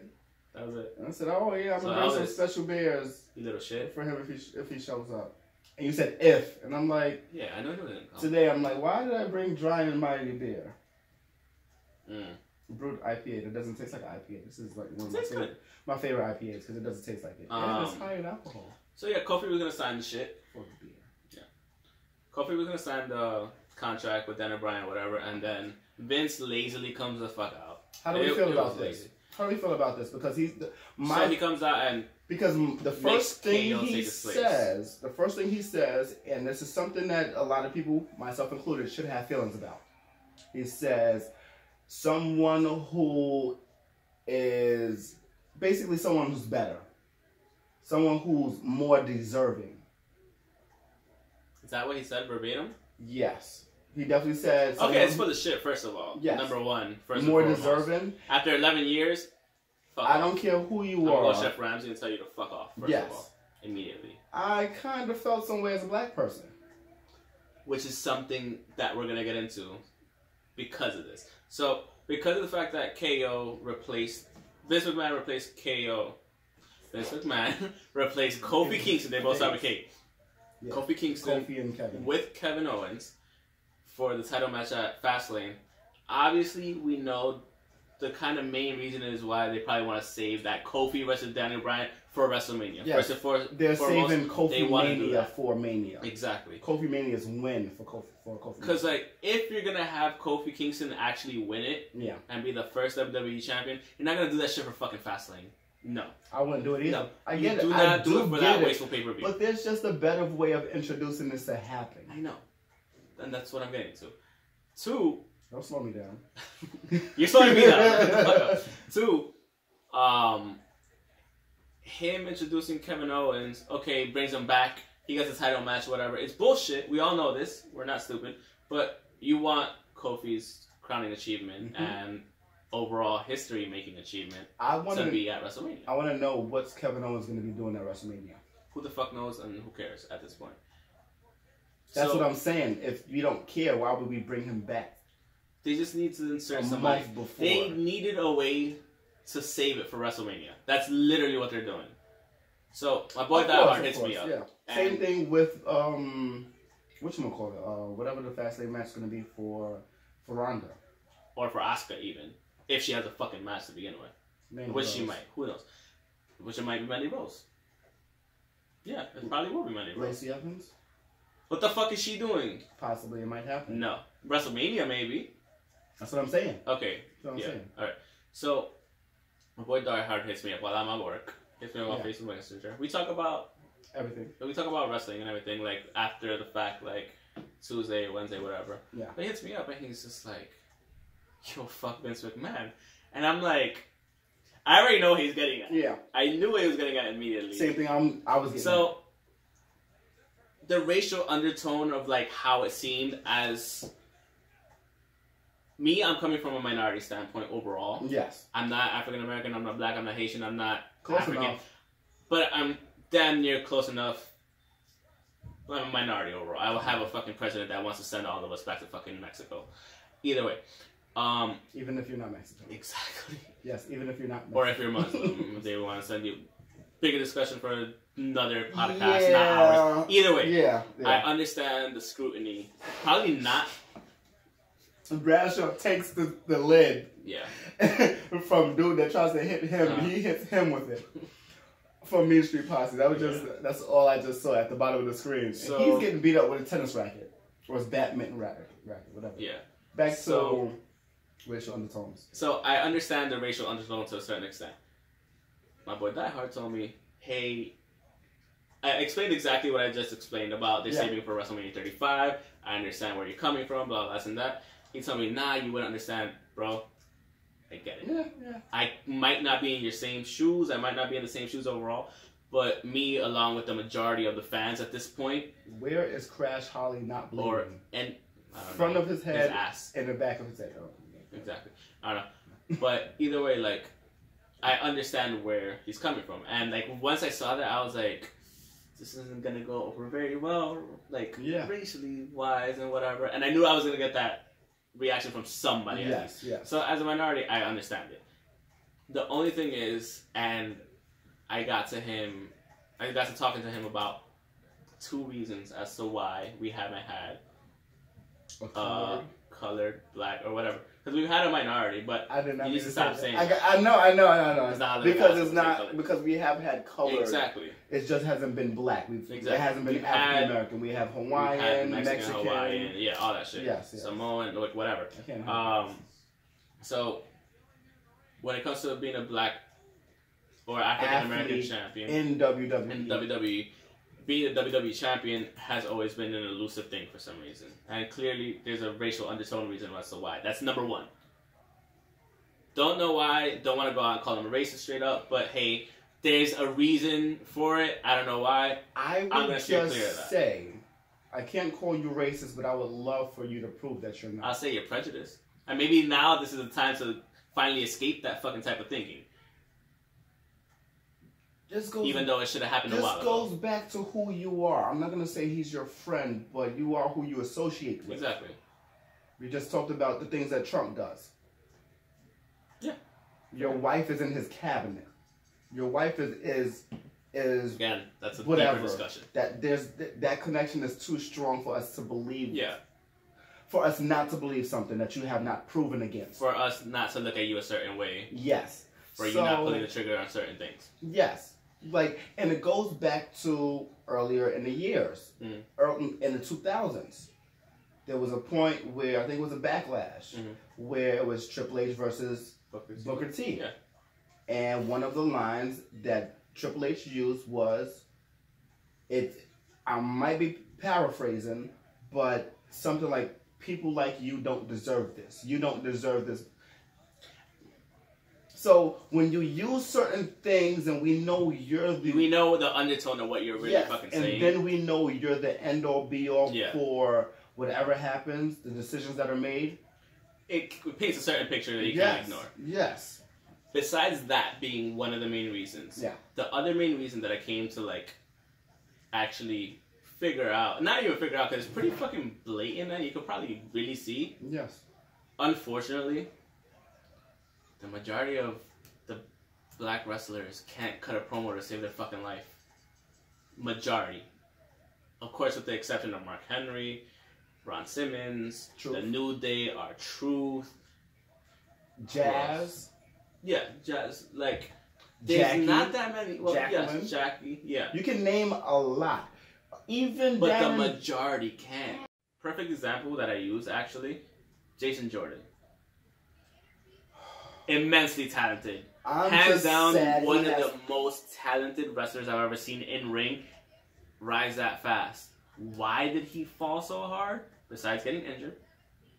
that was it. And I said, oh yeah, I'm So gonna bring some Elvis- special beers You little shit. for him if he shows up. And you said if, and I'm like, Yeah, I know he didn't come. today I'm like, why did I bring dry and mighty beer? Mm. Brewed IPA that doesn't taste like IPA. This is like one of Tastes good. my favorite IPAs because it doesn't taste like it. And it's high in alcohol. So yeah, Kofi was gonna sign the shit. For the beer. Kofi was gonna sign the contract with Daniel Bryan or whatever, and then Vince lazily comes the fuck out. How do we feel It about was this? lazy. How do we feel about this? Because So he comes out and because the first thing KO he take his place. says, and this is something that a lot of people, myself included, should have feelings about. He says, someone who is basically someone who's better, someone who's more deserving. is that what he said verbatim? Yes, he definitely said. Okay, it's for the shit. First of all, Yes. Number one, first more and foremost. deserving. After 11 years, fuck I off. don't care who you I'm gonna are. go Chef Ramsay and tell you to fuck off. First Yes. of all, immediately. I kind of felt some way as a black person. Which is something that we're gonna get into because of this. So, because of the fact that KO replaced Vince McMahon replaced KO, Vince McMahon replaced Kofi Kingston. They both start with K. Yeah. Kofi Kingston Kofi and Kevin. with Kevin Owens for the title match at Fastlane. Obviously, we know the kind of main reason is why they probably want to save that Kofi versus Daniel Bryan for WrestleMania. Yes. First and foremost, They're saving they Kofi want to do Mania that. for Mania. Exactly. Kofi Mania's win for Kofi. Because, like, if you're going to have Kofi Kingston actually win it Yeah. and be the first WWE champion, you're not going to do that shit for fucking Fastlane. No. I wouldn't do it either. No. I You get do it. not I do it for that get wasteful pay-per-view. But there's just a better way of introducing this to happen. I know. And that's what I'm getting to. Two, Don't slow me down. you're slowing me down. Two, him introducing Kevin Owens, okay, brings him back. He gets a title match, whatever. It's bullshit. We all know this. We're not stupid. But you want Kofi's crowning achievement and overall history-making achievement to be at WrestleMania. I want to know what's Kevin Owens going to be doing at WrestleMania. Who the fuck knows and who cares at this point? That's So, what I'm saying. If you don't care, why would we bring him back? They just need to insert A somebody. month before. They needed a way to save it for WrestleMania. That's literally what they're doing. So my boy Of Die course, Hard of hits me course, up. Yeah. And- Same thing with whatchamacallit, whatever the Fastlane match is going to be for Ronda. Or for Asuka even. If she has a fucking match to begin with. Mandy Which she Rose. might. Who knows? Which it might be Mandy Rose. Yeah, it probably will be Mandy Rose. Lacey Evans. What the fuck is she doing? Possibly it might happen. No. WrestleMania maybe. That's what I'm saying. Okay. That's what I'm Yeah. saying. Alright. So my boy Die Hard hits me up while I'm at work. Hits me up on Yeah. Facebook Messenger. We talk about wrestling and everything, like after the fact, like Tuesday, Wednesday, whatever. Yeah. But he hits me up and he's just like, yo, fuck Vince McMahon. And I'm like, I already know what he's getting at. Yeah. I knew what he was getting at immediately. Same thing I was getting. So, the racial undertone of like how it seemed as me, I'm coming from a minority standpoint overall. Yes. I'm not African American, I'm not black, I'm not Haitian, I'm not Close African. enough. But I'm damn near close enough. I'm a minority overall. I will have a fucking president that wants to send all of us back to fucking Mexico. Either way. Even if you're not Mexican. Exactly. Yes, even if you're not Mexican. Or if you're Muslim, they want to send you. Bigger discussion for another podcast, Yeah. not ours. Either way. Yeah. I understand the scrutiny. Probably not. Bradshaw takes the lid Yeah. from dude that tries to hit him. Uh-huh. He hits him with it. From Mean Street Posse. That was that's all I just saw at the bottom of the screen. So- and he's getting beat up with a tennis racket. Or his badminton racket, whatever. Yeah. Back So- to racial undertones. So I understand the racial undertone to a certain extent. My boy Die Hard told me, hey, I explained exactly what I just explained about they're saving for WrestleMania 35. I understand where you're coming from, blah, blah, this and that. He told me, nah, you wouldn't understand, bro. I get it. Yeah, yeah. I might not be in your same shoes. I might not be in the same shoes overall. But me, along with the majority of the fans at this point, where is Crash Holly not bleeding? Front of his head, his ass, and the back of his head. Oh, exactly. I don't know. But either way, like, I understand where he's coming from, and like once I saw that, I was like, this isn't gonna go over very well, like racially wise and whatever. And I knew I was gonna get that reaction from somebody. Yes, yes. So as a minority, I understand it. The only thing is, and I got to talking to him about 2 reasons as to why we haven't had colored, black, or whatever. Because we've had a minority, but I did not you need to stop saying that. I know. It's not because we have had color. Exactly. It just hasn't been black. It hasn't been African American. We have Hawaiian, Mexican, Hawaiian, yeah, all that shit. Yes. Samoan, like whatever. So when it comes to being a black or African American champion in WWE, being a WWE champion has always been an elusive thing for some reason. And clearly there's a racial undertone reason as to why. That's number 1. Don't know why, don't want to go out and call him a racist straight up, but hey, there's a reason for it. I don't know why. I'm going to just say, I can't call you racist, but I would love for you to prove that you're not. I'll say you're prejudiced. And maybe now this is the time to finally escape that fucking type of thinking. Even though it should have happened a while ago. This goes back to who you are. I'm not going to say he's your friend, but you are who you associate with. Exactly. We just talked about the things that Trump does. Yeah. Your wife is in his cabinet. Your wife is again, that's a whatever, deeper discussion. That connection is too strong for us to believe. Yeah. For us not to believe something that you have not proven against. For us not to look at you a certain way. Yes. For you not pulling the trigger on certain things. Yes. Like, and it goes back to earlier in the years, early in the 2000s. There was a point where I think it was a backlash, where it was Triple H versus Booker T. Yeah. And one of the lines that Triple H used was, I might be paraphrasing, but something like, people like you don't deserve this. You don't deserve this. So when you use certain things, and we know we know the undertone of what you're really fucking saying, and then we know you're the end all be all for whatever happens, the decisions that are made. It paints a certain picture that you can't ignore. Yes. Besides that being one of the main reasons, the other main reason that I came to like actually figure out, not even figure out, because it's pretty fucking blatant, and you could probably really see. Yes. Unfortunately, the majority of the black wrestlers can't cut a promo to save their fucking life. Majority. Of course, with the exception of Mark Henry, Ron Simmons, The New Day, R-Truth. Jazz. Yeah, Jazz. Like, there's not that many. Well, yes, Jackie. Yeah. You can name a lot. But the majority can't. Perfect example that I use, actually, Jason Jordan. Immensely talented. Hands down, one of the most talented wrestlers I've ever seen in ring rise that fast. Why did he fall so hard? Besides getting injured.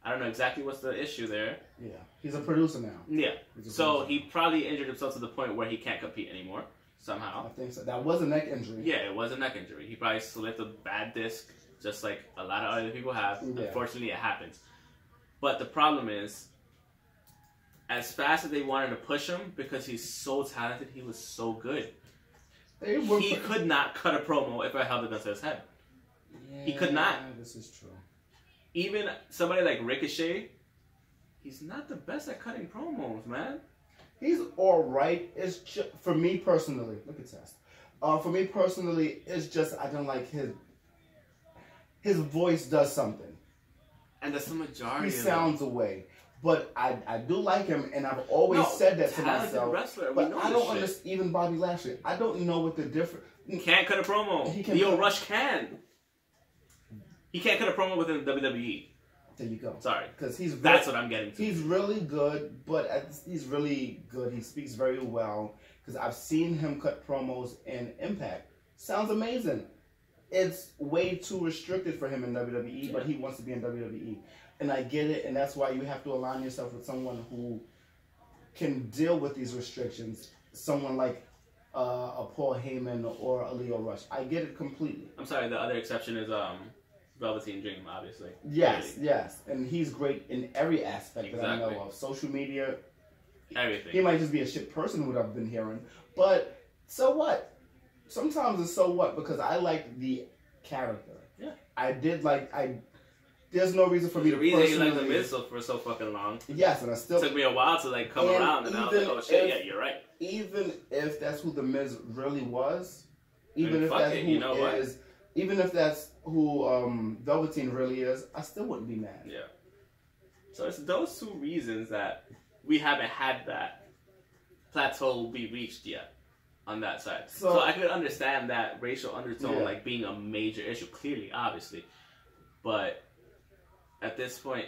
I don't know exactly what's the issue there. Yeah. He's a producer now. Yeah. So he probably injured himself to the point where he can't compete anymore. Somehow. I think so. That was a neck injury. Yeah, it was a neck injury. He probably slipped a bad disc, just like a lot of other people have. Yeah. Unfortunately, it happens. But the problem is, as fast as they wanted to push him, because he's so talented, he was so good. He could not cut a promo if I held it gun to his head. Yeah, he could not. This is true. Even somebody like Ricochet, he's not the best at cutting promos, man. He's all right. It's just, for me personally, look at Test. For me personally, it's just I don't like his voice does something. And that's the majority. He sounds away. But I do like him, and I've always said that to myself. Wrestler, but I don't understand, even Bobby Lashley. I don't know what the difference. He can't cut a promo. Leo Rush can. He can't cut a promo within the WWE. There you go. Sorry. Because that's what I'm getting to. He's really good, but he's really good. He speaks very well. Because I've seen him cut promos in Impact. Sounds amazing. It's way too restricted for him in WWE, but he wants to be in WWE. And I get it, and that's why you have to align yourself with someone who can deal with these restrictions. Someone like a Paul Heyman or a Leo Rush. I get it completely. I'm sorry, the other exception is Velveteen Dream, obviously. Yes, really. yes. And he's great in every aspect that I know of. Social media. Everything. He might just be a shit person, what I've been hearing. But so what? Sometimes it's so what, because I like the character. Yeah. There's no reason for me to personally... The reason you like The Miz for so fucking long. Yes, and I still... It took me a while to like come around, and I was like, oh shit, yeah, you're right. Even if that's who The Miz really was, even if that's who Velveteen really is, I still wouldn't be mad. Yeah. So it's those two reasons that we haven't had that plateau be reached yet on that side. So I could understand that racial undertone like being a major issue, clearly, obviously, but at this point,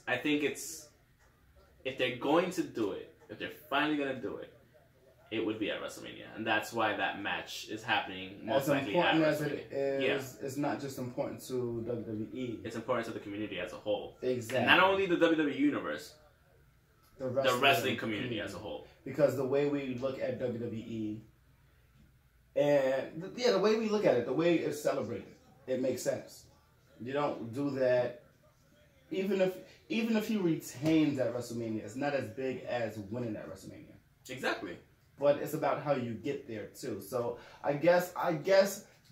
I think if they're going to do it, if they're finally going to do it, it would be at WrestleMania. And that's why that match is happening most likely at WrestleMania. As important as it is, it's not just important to WWE. It's important to the community as a whole. Exactly. And not only the WWE universe, the wrestling community as a whole. Because the way we look at WWE, and the way we look at it, the way it's celebrated, it makes sense. You don't do that. Even if he retains at WrestleMania, it's not as big as winning at WrestleMania. Exactly. But it's about how you get there too. So I guess that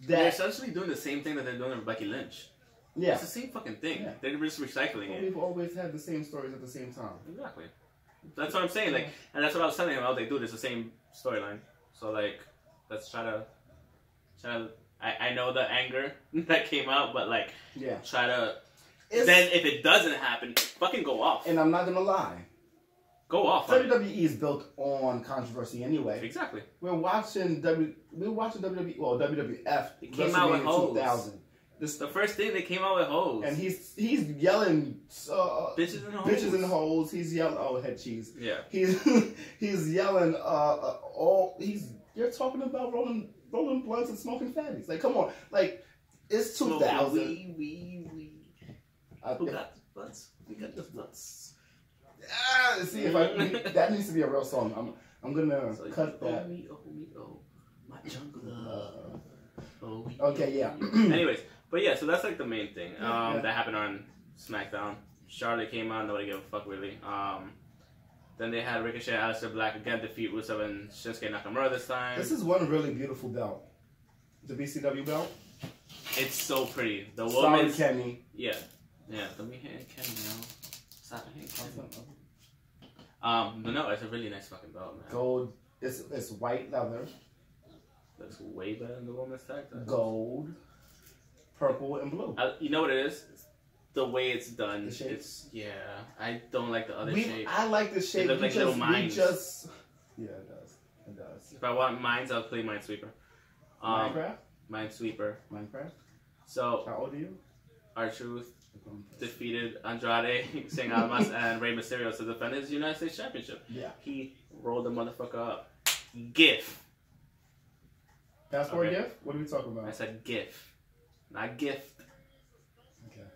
they're essentially doing the same thing that they're doing with Becky Lynch. Yeah, it's the same fucking thing. Yeah. They're just recycling it. We've always had the same stories at the same time. Exactly. That's what I'm saying. Like, and that's what I was telling him. Oh, they do this the same storyline. So like, let's try to. I know the anger that came out, but like, try to. Then if it doesn't happen, fucking go off. And I'm not gonna lie. Go off. WWE is built on controversy anyway. Exactly. We're watching WWE. Well, WWF. It came out with hoes. 2000. The first thing they came out with hoes. And he's yelling bitches and hoes. Bitches and hoes. He's yelling head cheese. Yeah. He's yelling you're talking about rolling blunts and smoking fatties. Like, come on. Like, it's 2000. Who got the blunts? We got the blunts. See if that needs to be a real song. I'm gonna cut that. Oh, my jungle. Okay, yeah. Anyways, but yeah, so that's like the main thing that happened on SmackDown. Charlotte came out, nobody gave a fuck really. Then they had Ricochet, Aleister Black again defeat Rusev and Shinsuke Nakamura this time. This is one really beautiful belt, the BCW belt. It's so pretty. The woman's Kenny. Yeah. Let me hit Kenny now. Stop hitting Kenny. But no, it's a really nice fucking belt, man. Gold. It's white leather. Looks way better than the woman's tag. Gold, purple, and blue. You know what it is? The way it's done. The shape? I don't like the other shape. I like the shape. They look like little mines. Yeah, it does. It does. If I want mines, I'll play Minesweeper. Minecraft? Minesweeper. Minecraft? So, how old are you? R-Truth defeated Andrade, Singh Almas, and Rey Mysterio to defend his United States Championship. Yeah. He rolled the motherfucker up. GIF. Passport GIF? What are we talking about? I said GIF. Not gift. Okay.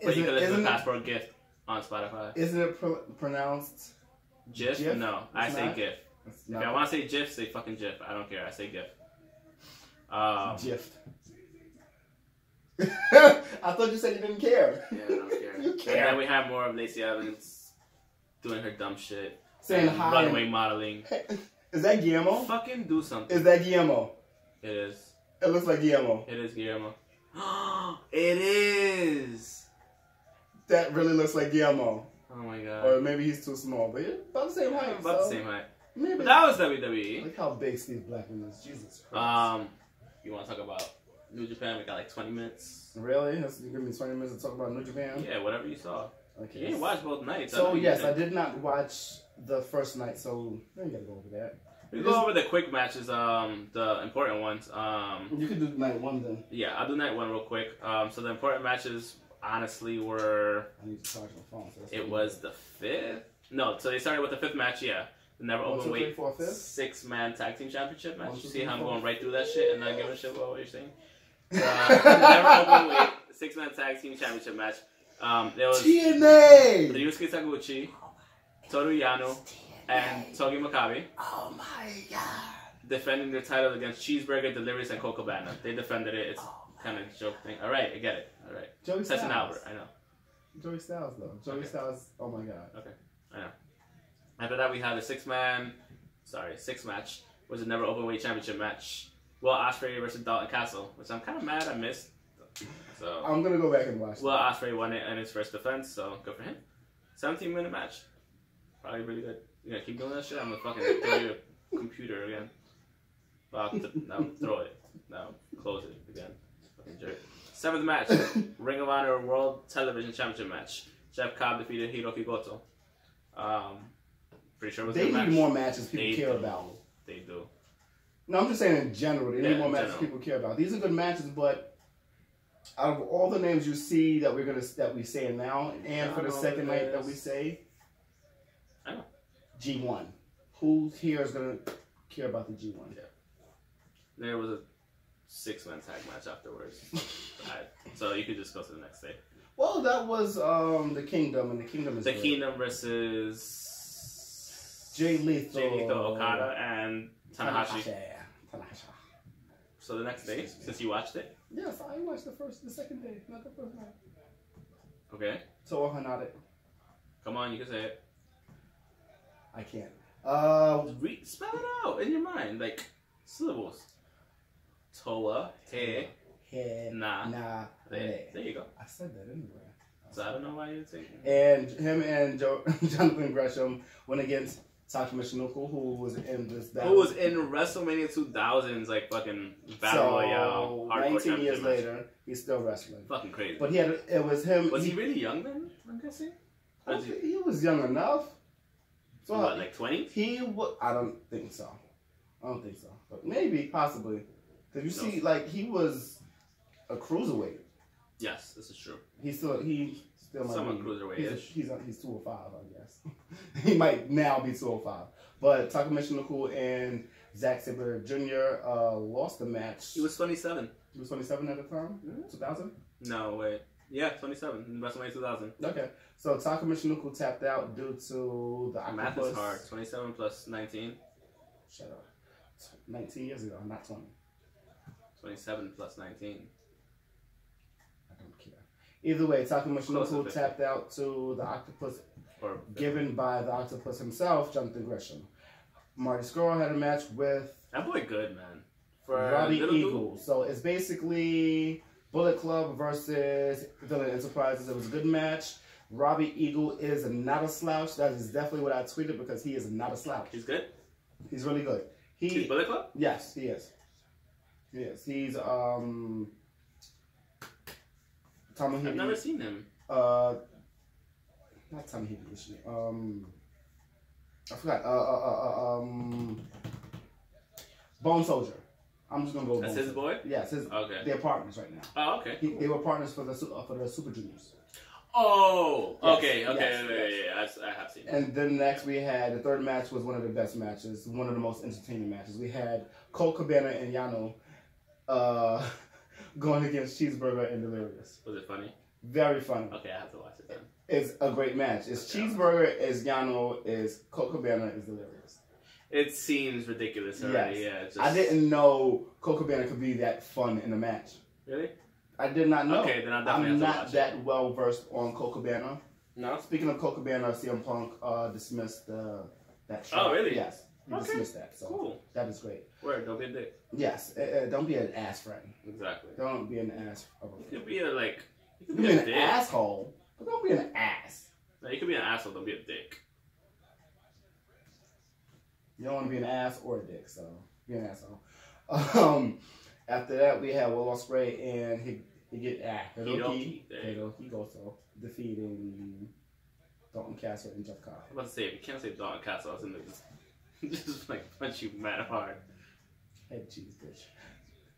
But you can listen to Passport GIF on Spotify. Isn't it pronounced GIF? No, I say GIF. If I want to say GIF, say fucking GIF. I don't care. I say GIF. GIF. I thought you said you didn't care. Yeah, I don't care. You care. And then we have more of Lacey Evans doing her dumb shit. Saying hi. Runway modeling. Is that Guillermo? Fucking do something. Is that Guillermo? It is. It looks like Guillermo. It is Guillermo. It is. That really looks like Guillermo. Oh my god. Or maybe he's too small, but about the same height. About the same height. Maybe. But that was WWE. Look how big Steve Blackman is. Jesus Christ. You want to talk about New Japan? We got like 20 minutes. Really? You give me 20 minutes to talk about New Japan? Yeah, whatever you saw. Okay. You didn't watch both nights. So yes, I did not watch the first night, so I ain't gotta go over that. We go over the quick matches, the important ones. You can do night one then. Yeah, I'll do night one real quick. So the important matches, honestly, were. I need to charge my phone. So it was the 5th. No, so they started with the 5th match. Yeah, the never open weight 6-man tag team championship match. You see how I'm going right through that shit and not giving a shit about what you're saying. Never open weight 6-man tag team championship match. There was TNA, Ryusuke Taguchi, Toru Yano, and Togi Makabe Oh my god. defending their title against Cheeseburger, Delirious, and Colt Cabana. They defended it. It's kind of a joke thing. All right, I get it. All right. Joey Tess and Styles. Albert, I know. Joey Styles though. Joey Styles. Oh my god. Okay, I know. After that, we had a six match. Was a never openweight championship match. Will Ospreay versus Dalton Castle, which I'm kind of mad I missed. So I'm gonna go back and watch. Will Ospreay won it in his first defense, so good for him. 17-minute match, probably really good. You gonna keep doing that shit? I'm gonna fucking throw your computer again. Well, now throw it. Now close it again. Fucking jerk. 7th match, Ring of Honor World Television Championship match. Jeff Cobb defeated Hiroki Goto. Pretty sure it was a They good need match. more matches people They care do. about. They do. No, I'm just saying in general. They need more in matches general. people care about. These are good matches, but out of all the names you see that we say now, and for the second night that we say, I know. G1. Who here is gonna care about the G1? Yeah. There was a 6-man tag match afterwards. So you could just go to the next day. Well, that was the Kingdom, and the Kingdom is The good. Kingdom versus Jay Lethal, Okada, and Tanahashi. Tanahashi. So the next day, since you watched it, Yes, I watched the second day, not the first night. okay, Toa Hanade. come on, you can say it. I can't. Spell it out in your mind, like syllables. Toa, he, Nah. there you go. I said that anyway. So I don't know why you didn't say it. And him and Jonathan Gresham went against Taka Michinoku, who was in this battle. Who was in WrestleMania 2000's like fucking Battle Royale hardcore 19 years championship match. later, he's still wrestling. Fucking crazy. But it was him. Was he really young then? I'm guessing. Or is He was young enough. So what, like 20? I don't think so. But maybe, possibly. Because you see, like, he was a cruiserweight. Yes, this is true. He still might Somewhat be. cruiserweight-ish. He's 205, I guess. He might now be 205. But Taka Michinoku and Zack Sabre Jr. Lost the match. He was 27. He was 27 at the time? 2000? No, wait. Yeah, 27 in WrestleMania 2000. Okay. So Taka Michinoku tapped out due to the Math octopus. is hard. 27 plus 19. Shut up. 19 years ago, not 20. 27 plus 19. I don't care. Either way, Taka Close to Michinoku 50. tapped out to the octopus Or given by the octopus himself, Jonathan Gresham. Marty Scurll had a match with that boy good, man. For Robbie little Eagle. So it's basically Bullet Club versus Villain Enterprises. It was a good match. Robbie Eagle is not a slouch. That is definitely what I tweeted because he is not a slouch. He's good? He's really good. He's Bullet Club? Yes, he is. Yes, he's Tomohiro. I've never seen him. Not Tomohiro. I forgot. Bone Soldier. I'm just gonna go. That's Bone his Soldier. boy? Yes, Okay. they're partners right now. Oh, okay. They were partners for the Super Juniors. Oh, Yes, okay, yes. I have seen it. And then next we had the third match was one of the best matches, one of the most entertaining matches. We had Colt Cabana and Yano going against Cheeseburger and Delirious. Was it funny? Very funny. Okay, I have to watch it then. It's a great match. It's Cheeseburger is Yano, is Colt Cabana is Delirious. It seems ridiculous already, yeah. Just... I didn't know Colt Cabana could be that fun in a match. Really? I did not know. Okay, then I definitely I'm have to not watch that well versed on Colt Cabana. No? Speaking of Colt Cabana, CM Punk dismissed that show. Oh, really? Yes. He Okay. dismissed that. So Cool. that is great. Word, don't be a dick. Yes. Don't be an ass friend. Exactly. Don't be an ass. You could be a, like... You You can could be be a an dick. asshole, but don't be an ass. No, you could be an asshole, don't be a dick. You don't want to be an ass or a dick, so be an asshole. After that, we have Will Ospreay and Hiroki Goto defeating Dalton Castle and Jeff Cobb. I was about to say, if you can't say Dalton Castle, I was gonna just like punch you mad hard. Head cheese, bitch.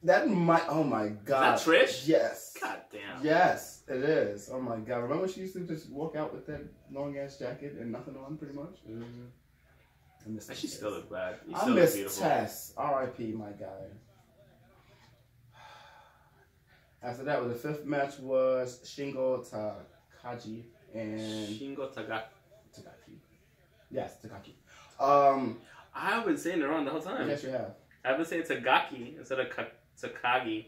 That might. Oh my god. Is that Trish? Yes. God damn. Yes, it is. Oh my god. Remember she used to just walk out with that long ass jacket and nothing on, pretty much. Mm-hmm. I miss And she still looks bad. You I still look miss beautiful. Tess. R.I.P. my guy. After that, the fifth match was Shingo Takagi and Shingo Takagi. Takagi. Yes, Takagi. I've been saying it wrong the whole time. Yes, you have. I've been saying Tagaki instead of Takagi.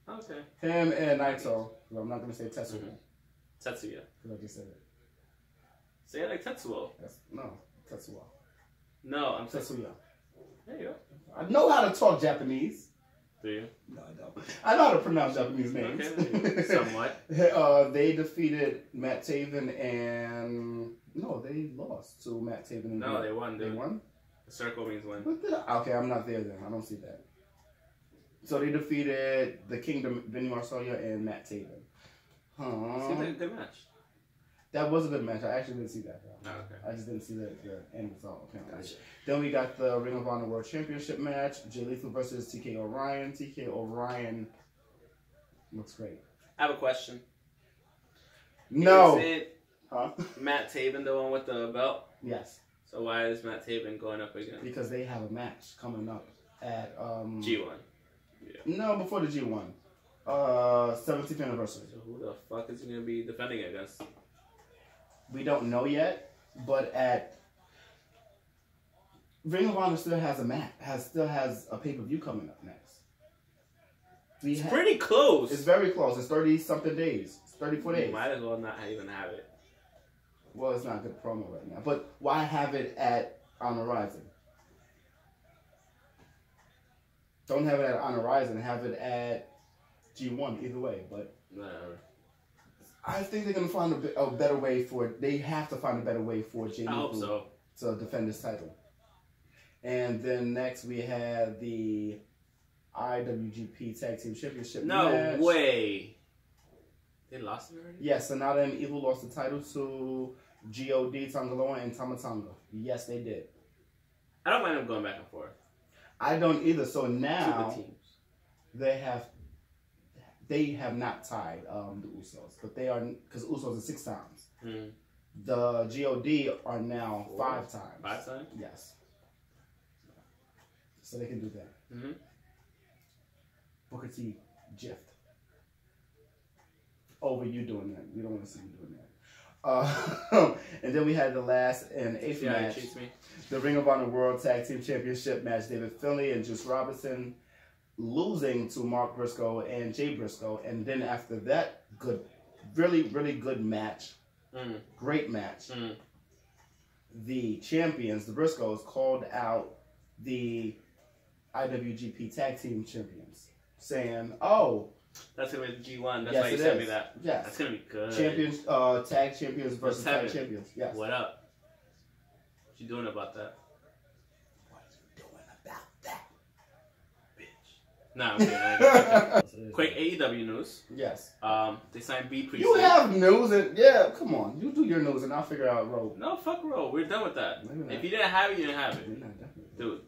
Okay. Him and Naito. I'm not going to say Tetsuya. Tetsuya. Because I just said it. Say it like Tetsuo. No, Tetsuya. No, I'm Tetsuya. There you go. I know how to talk Japanese. Do you? No, I don't. I know how to pronounce Japanese names. Okay, somewhat. They defeated Matt Taven and... No, they lost to Matt Taven. And No, they won. They won? The circle means win. Okay, I'm not there then. I don't see that. So they defeated the Kingdom, Vinny Marseglia and Matt Taven. Seems like a good match. That was a good match. I actually didn't see that. Oh, okay. I just didn't see the end result. Gotcha. Then we got the Ring of Honor World Championship match. Jay Lethal versus TK O'Ryan. TK O'Ryan looks great. I have a question. No. Is it Matt Taven the one with the belt? Yes. So why is Matt Taven going up again? Because they have a match coming up at G1. Yeah. No, before the G1. 17th anniversary. So who the fuck is he gonna be defending against? We don't know yet, but at Ring of Honor still has a match. Still has a pay-per-view coming up next. It's pretty close. It's very close. It's 30-something days. It's 34 days. You might as well not even have it. Well, it's not a good promo right now. But why have it at Honor Rising? Don't have it at Honor Rising. Have it at G1. Either way. But Whatever. I think they're going to find a better way for it. They have to find a better way for Jay I hope so. to defend his title. And then next we have the IWGP Tag Team Championship match. No way. They lost it already? Yes, Sonata and Evil lost the title to G.O.D., Tangaloa, and Tama Tonga. Yes, they did. I don't mind them going back and forth. I don't either. So now Two teams. they have not tied the Usos, but they are, because Usos are 6 times. Mm. The G.O.D. are now 5 times. 5 times? Yes. So they can do that. Mm-hmm. Booker T, gift. Over you doing that. We don't want to see you doing that. And then we had the last and 8th match. Cheats me. The Ring of Honor World Tag Team Championship match. David Finlay and Juice Robinson losing to Mark Briscoe and Jay Briscoe. And then after that, really good match. Great match. The champions, the Briscoes, called out the IWGP Tag Team Champions, saying, "Oh, that's gonna be the G1. That's yes, why you sent me that. Yes, that's gonna be good. Champions, tag champions versus tag champions. Yes. What up? What you doing about that? What you doing about that, bitch? Nah, I'm kidding. Quick AEW news. Yes. They signed B Priestley. You have news, and yeah, come on, you do your news, and I'll figure out Roe. No, fuck Roe. We're done with that. If you didn't have it, you didn't have it, dude.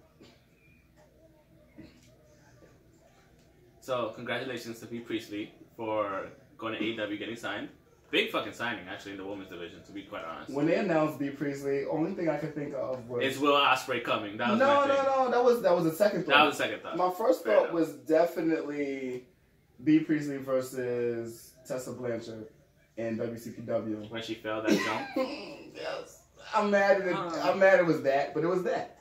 So, congratulations to B Priestley for going to AEW, getting signed. Big fucking signing, actually, in the women's division, to be quite honest. When they announced B Priestley, only thing I could think of was... Is Will Ospreay coming? That was no. That was the second thought. That was the second thought. My first thought was definitely B Priestley versus Tessa Blanchard in WCPW. When she failed that jump? Yes. I'm mad it was that, but it was that.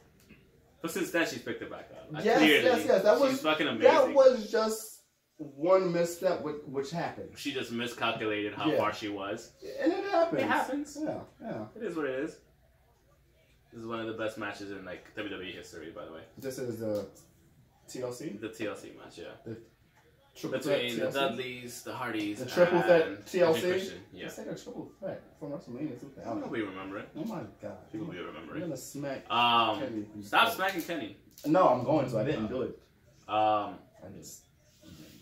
But since then, she's picked it back up. Yes. She's fucking amazing. That was just one misstep which happened. She just miscalculated how far she was. And it happens. It happens. Yeah. It is what it is. This is one of the best matches in like WWE history, by the way. This is the TLC? The TLC match, yeah. The triple between threat the TLC? Dudleys, the Hardys, the triple threat TLC? Yeah. It's like a triple threat from Wrestlemania 2000. I don't know if we remember it. Oh my god. People will remember You're it. gonna smack Kenny. Stop smacking Kenny. No, I'm going to. I didn't do it. I just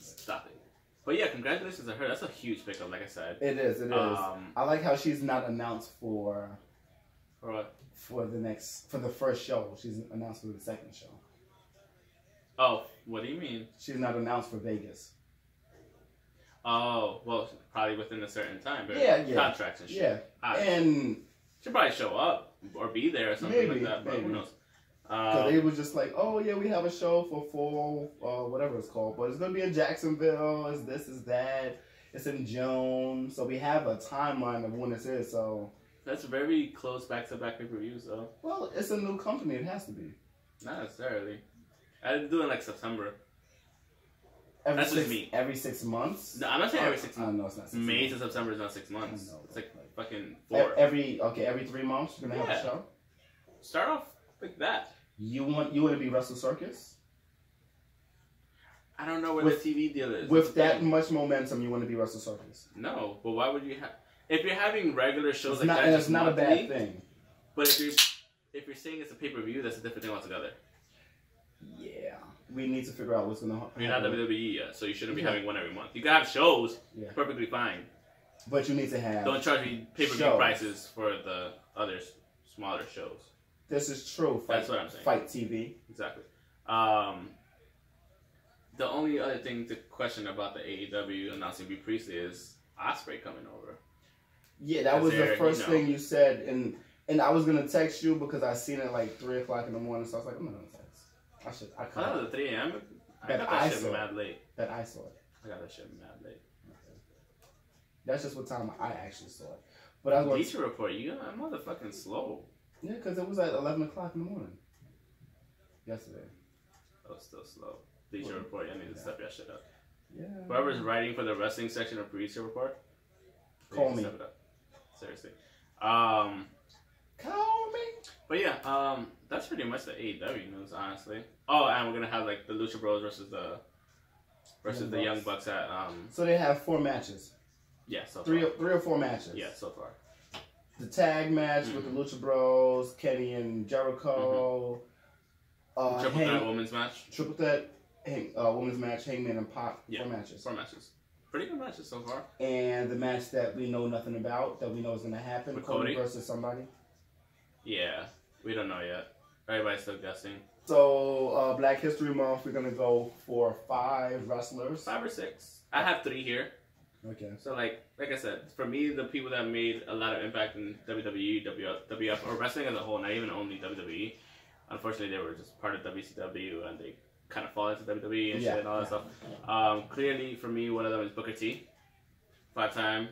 stop it. But yeah, congratulations to her. That's a huge pickup, like I said. It is. I like how she's not announced for what? For the first show. She's announced for the second show. Oh, what do you mean? She's not announced for Vegas. Oh, well, probably within a certain time. But contracts and shit. Yeah. And she'll probably show up or be there or something like that. But who knows? Because they was just like, oh yeah, we have a show for fall, whatever it's called, but it's gonna be in Jacksonville. It's this, is that. It's in June, so we have a timeline of when this is. So That's very close back-to-back pay-per-views, though. Well, it's a new company. It has to be. Not necessarily. I'd do it like September. That's just me. Every 6 months? No, I'm not saying every 6 months. No, it's not 6 May months. to September is not 6 months. It's like fucking 4. Every 3 months you're gonna have a show? Start off like that. You want to be Wrestle Circus? I don't know where the TV deal is. With that much momentum, you want to be Wrestle Circus? No, but why would you have... If you're having regular shows that, it's not a bad thing. But if you're saying it's a pay-per-view, that's a different thing altogether. Yeah. We need to figure out what's going to happen. You're not WWE yet, so you shouldn't be having one every month. You can have shows, perfectly fine. But you need to have... Don't charge me pay-per-view prices for the other smaller shows. This is true. That's what I'm saying. Fight TV. Exactly. The only other thing to question about the AEW announcing Bea Priestley is Ospreay coming over. Yeah, that was the first thing you said, and I was gonna text you because I seen it like 3 o'clock in the morning, so I was like, I'm not gonna text. I thought it was at 3 a.m. I got that shit mad late. That I saw it. I got that shit mad late. Okay. That's just what time I actually saw it. But I was going Bleacher Report, I'm motherfucking slow. Yeah, because it was at 11 o'clock in the morning. Yesterday. I was still slow. Bleacher Report, I need to step your shit up. Yeah. Whoever's writing for the wrestling section of Bleacher Report, call me. Step it up. Seriously. Call me. But yeah, that's pretty much the AEW news, honestly. Oh, and we're gonna have like the Lucha Bros versus the Young Bucks at So they have 4 matches. Yeah, so three or 4 matches. Yeah, so far. The tag match with the Lucha Bros, Kenny and Jericho. Triple threat women's match. Triple threat women's match, Hangman and Pac. Yeah, 4 matches. 4 matches. Pretty good matches so far. And the match that we know nothing about, that we know is going to happen, with Cody versus somebody. Yeah, we don't know yet. Everybody's still guessing. So, Black History Month, we're going to go for 5 wrestlers. 5 or 6. I have 3 here. Okay. So, like I said, for me, the people that made a lot of impact in WWE, WWF, or wrestling as a whole, not even only WWE, unfortunately, they were just part of WCW, and they kind of fall into WWE and shit and all that stuff. Clearly, for me, one of them is Booker T. 5-time,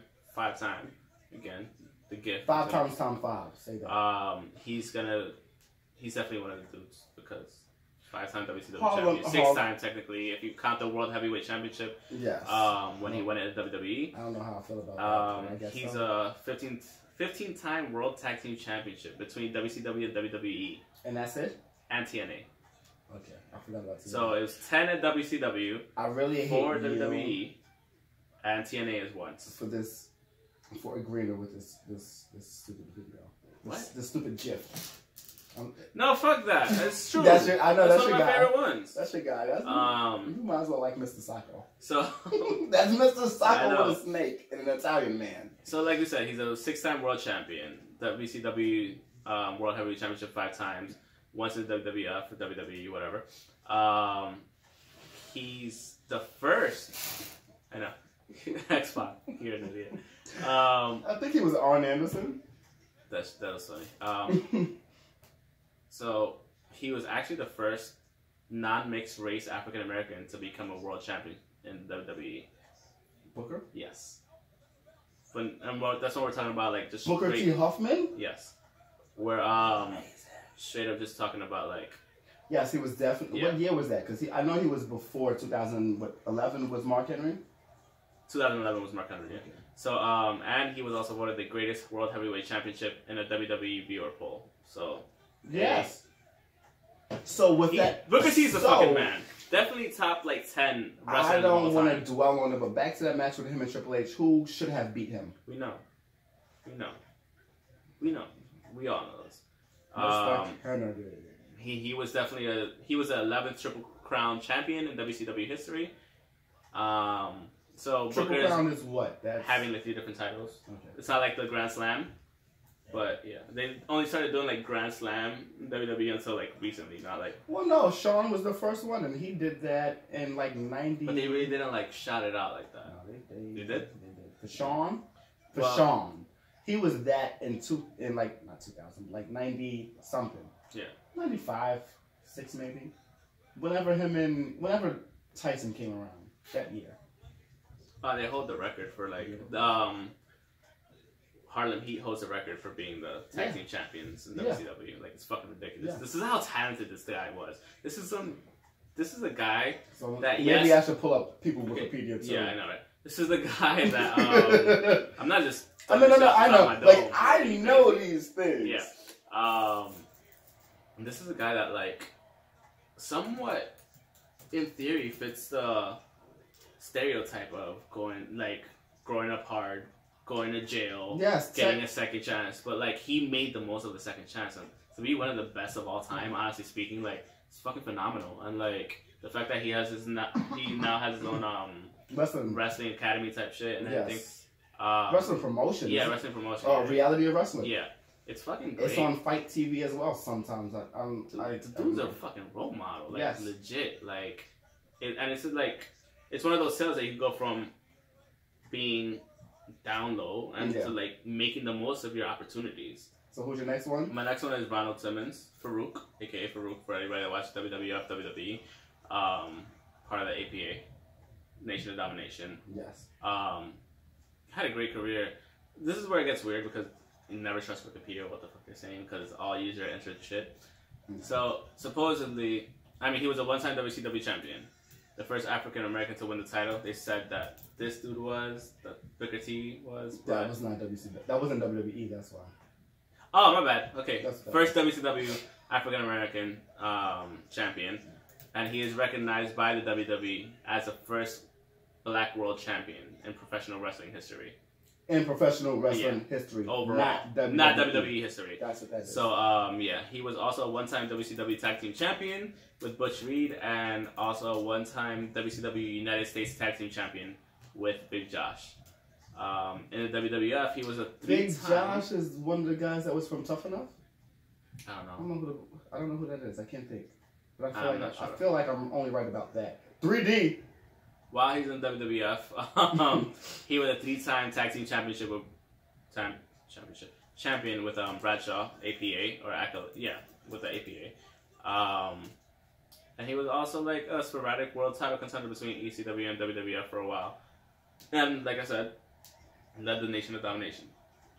again, the gift. 5 times 5. Say that. He's definitely one of the dudes because 5-time WCW champion, 6-time technically if you count the World Heavyweight Championship. Yes. When he won it at WWE. I don't know how I feel about that. He's a 15-time World Tag Team Championship between WCW and WWE. And that's it? And TNA. Okay, I forgot about TNA. So it was 10 at WCW. I really hate 4 WWE, and TNA is once. For agreeing with this stupid video. This stupid GIF. No, fuck that. That's true. I know that's one of my favorite ones. That's your guy. You might as well like Mr. Sacco. So that's Mr. Sacco with a snake and an Italian man. So like we said, he's a 6-time world champion. WCW World Heavyweight Championship 5 times. Once in WWF or WWE, whatever. He's the first. I know. X-Pac. You're an idiot. I think he was Arn Anderson. That was funny. So he was actually the first non-mixed race African American to become a world champion in WWE. Booker? Yes. But that's what we're talking about, like just Booker T. Huffman? Yes. We're straight up just talking about like. Yes, he was definitely. Yeah. What year was that? Because I know he was before 2011 was Mark Henry. 2011 was Mark Henry. Yeah. So and he was also voted the greatest World Heavyweight Championship in a WWE viewer poll. So. Yes. So with that, Booker T's a fucking man. Definitely top like 10 wrestlers. I don't want to dwell on it, but back to that match with him and Triple H, who should have beat him? We know. We all know this. He was definitely an 11th Triple Crown champion in WCW history. So Triple Booker's Crown is what? That's having like 3 different titles. Okay. It's not like the Grand Slam. But yeah, they only started doing like Grand Slam in WWE until like recently, not like. Well, no, Shawn was the first one, and he did that in like 90. But they really didn't like shout it out like that. No, they did. For Shawn, Shawn, he was that in like not 2000, like 90 something. Yeah. 95, 6 maybe. Whenever Tyson came around that year. They hold the record for like Harlem Heat holds a record for being the tag team champions in WCW. Like, it's fucking ridiculous. Yeah. This is how talented this guy was. This is a guy that maybe I should pull up people Wikipedia too. Yeah, I know, right? This is the guy that I'm not just. No, I know. Like, I know these things. Yeah. This is a guy that, like, somewhat, in theory, fits the stereotype of growing up hard, going to jail, getting a second chance. But, like, he made the most of the second chance. And to be one of the best of all time, honestly speaking, like, it's fucking phenomenal. And, like, the fact that he now has his own wrestling academy type shit and everything. Wrestling promotion. Yeah, wrestling promotion. Oh, reality of wrestling. Yeah. It's fucking great. It's on Fight TV as well sometimes. The dude's a fucking role model. Like, legit. Like, it's one of those sales that you can go from being down low and to, like, making the most of your opportunities. So who's your next one? My next one is Ronald Simmons, Farouk, aka Farouk, for anybody that watches WWF, WWE. Part of the APA, Nation of Domination. Yes. Had a great career. This is where it gets weird because you never trust Wikipedia what the fuck they're saying because all user entered shit. So supposedly, I mean, he was a one-time WCW champion, the first African American to win the title. They said that this dude was, that Booker T was. That was not WCW. That wasn't WWE. That's why. Oh, my bad. Okay, first WCW African American champion, and he is recognized by the WWE as the first Black World Champion in professional wrestling history. In professional wrestling history. Overall. Not WWE history. That's what that is. So, he was also a one-time WCW Tag Team Champion with Butch Reed and also a one-time WCW United States Tag Team Champion with Big Josh. In the WWF, he was a three-time... Big Josh is one of the guys that was from Tough Enough? I don't know. I don't know who that is. I can't think. But I feel like I'm only right about that. 3D! While he's in WWF, he was a three-time tag team champion with Bradshaw, APA, with the APA. And he was also like a sporadic world title contender between ECW and WWF for a while. And like I said, led the Nation of Domination.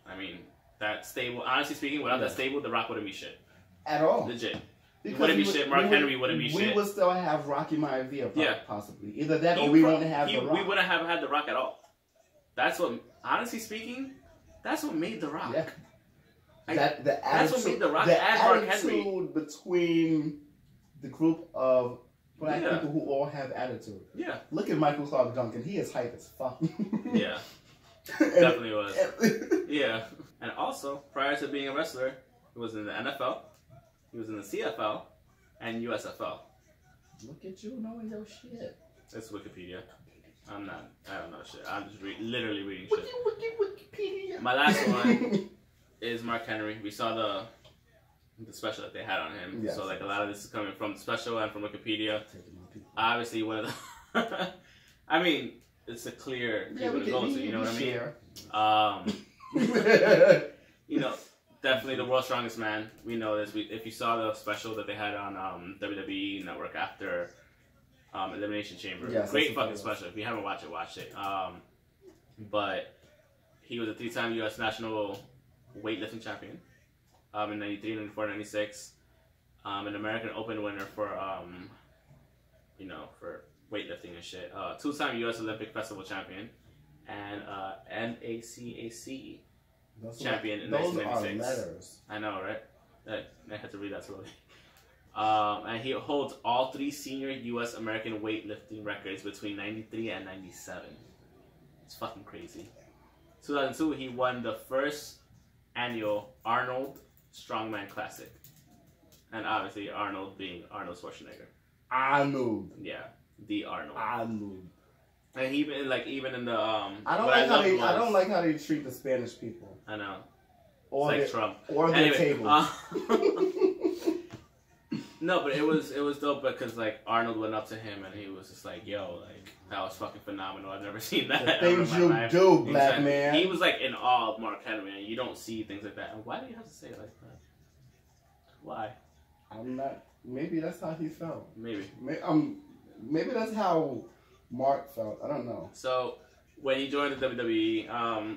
I mean, that stable, honestly speaking, without that stable, The Rock wouldn't be shit. At all. Legit. Because wouldn't be shit. Mark Henry wouldn't be shit. We would still have Rocky Maivia, possibly. Either that or we wouldn't have The Rock. We wouldn't have had The Rock at all. That's what, honestly speaking, that's what made The Rock. Yeah. That's what made The Rock and Mark Henry. The attitude between the group of black people who all have attitude. Yeah. Look at Michael Clark Duncan. He is hype as fuck. Yeah. Definitely was. Yeah. And also, prior to being a wrestler, he was in the NFL. He was in the CFL and USFL. Look at you knowing your shit. That's Wikipedia. I don't know shit. I'm just literally reading shit. Wikipedia. My last one is Mark Henry. We saw the special that they had on him. Yes. So like a lot of this is coming from the special and from Wikipedia. Obviously one of the... I mean, it's a clear people to go to, you know what I mean? You know, definitely the world's strongest man. We know this. If you saw the special that they had on WWE Network after Elimination Chamber, great fucking special. If you haven't watched it, watch it. But he was a three-time U.S. national weightlifting champion in 93, 94, 96. An American Open winner for for weightlifting and shit. Two-time U.S. Olympic Festival champion and NACAC champion in 1996. Those are letters. I know, right? I had to read that slowly. And he holds all three senior U.S. American weightlifting records between 93 and 97. It's fucking crazy. 2002, he won the first annual Arnold Strongman Classic. And obviously, Arnold being Arnold Schwarzenegger. Arnold. Yeah, the Arnold. Arnold. And even in the I don't like how they treat the Spanish people. I know. Or it's like Trump. Or their table. No, but it was dope because like Arnold went up to him and he was just like, "Yo, like that was fucking phenomenal. I've never seen that." The things you do, black man. He was like in awe of Mark Henry, and you don't see things like that. And why do you have to say it like that? Why? I'm not. Maybe that's how he felt. Maybe that's how Mark felt. I don't know. So when he joined the WWE,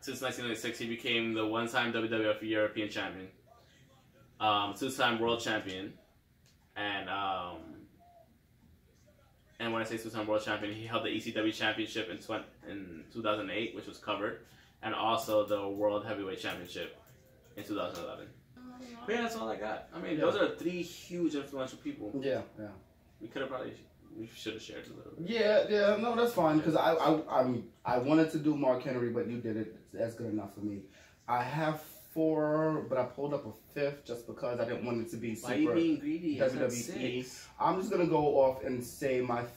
since 1996, he became the one-time WWF European Champion, two-time World Champion, and when I say two-time World Champion, he held the ECW Championship in 2008, which was covered, and also the World Heavyweight Championship in 2011. But yeah, that's all I got. I mean, those are three huge influential people. Yeah. We should have shared a little bit. Yeah, no, that's fine, because I wanted to do Mark Henry, but you did it. That's good enough for me. I have 4, but I pulled up a 5th just because I didn't want it to be super. Why are you being greedy? WWE. I'm just gonna go off and say one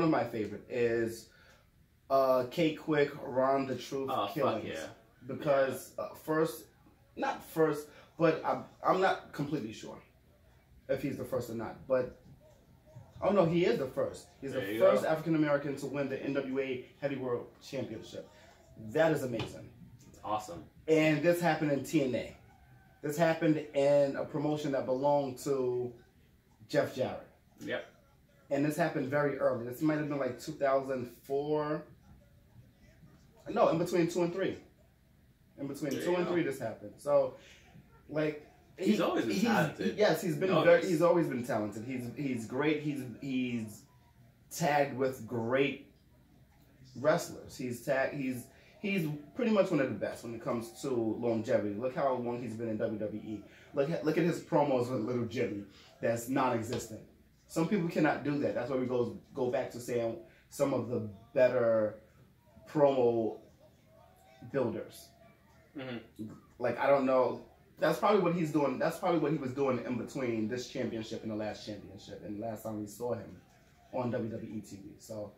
of my favorite is K-Quick, Ron the Truth Killings. Fuck yeah. Because not first, but I'm not completely sure if he's the first or not, but oh no, he is the first. He's the first African American to win the NWA Heavyweight Championship. That is amazing. It's awesome. And this happened in TNA. This happened in a promotion that belonged to Jeff Jarrett. Yep. And this happened very early. This might have been like 2004. No, in between 2 and 3. In between 2 and 3, this happened. So, like, he's always been talented. Yes, he's always been talented. He's great. He's tagged with great wrestlers. He's pretty much one of the best when it comes to longevity. Look how long he's been in WWE. Look at his promos with Little Jimmy. That's non-existent. Some people cannot do that. That's why we go back to saying some of the better promo builders. Mm-hmm. Like, I don't know. That's probably what he's doing. That's probably what he was doing in between this championship and the last championship, and the last time we saw him on WWE TV. So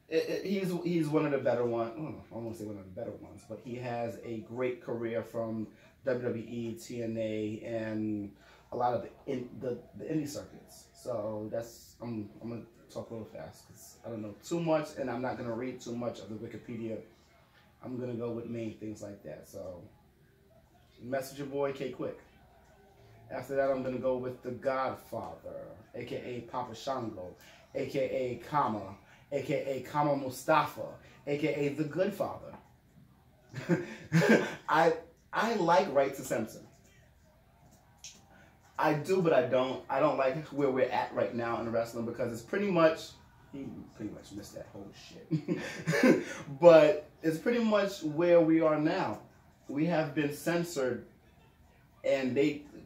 he's one of the better ones. I don't want to say one of the better ones, but he has a great career from WWE, TNA, and a lot of the indie circuits. So I'm gonna talk a little fast because I don't know too much, and I'm not gonna read too much of the Wikipedia. I'm gonna go with main things like that. So, Messenger Boy K-Quick. After that, I'm gonna go with the Godfather, aka Papa Shango, aka Kama, aka Kama Mustafa, aka the Good Father. I like Right to Censor. I do, but I don't. I don't like where we're at right now in wrestling because it's pretty much. He pretty much missed that whole shit. But it's pretty much where we are now. We have been censored, and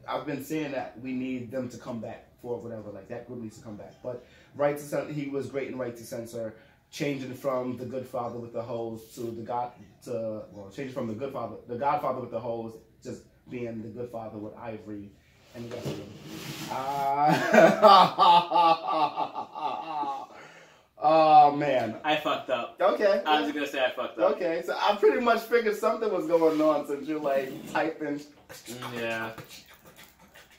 I've been saying that we need them to come back for whatever, like that group needs to come back. But Right to Censor, he was great in Right to Censor, changing from the Good Father with the hose changing from the Godfather with the hose, just being the Good Father with Ivory and the rest of them. Oh, man. I fucked up. Okay. I was just going to say I fucked up. Okay, so I pretty much figured something was going on since you're, like, typing. Yeah.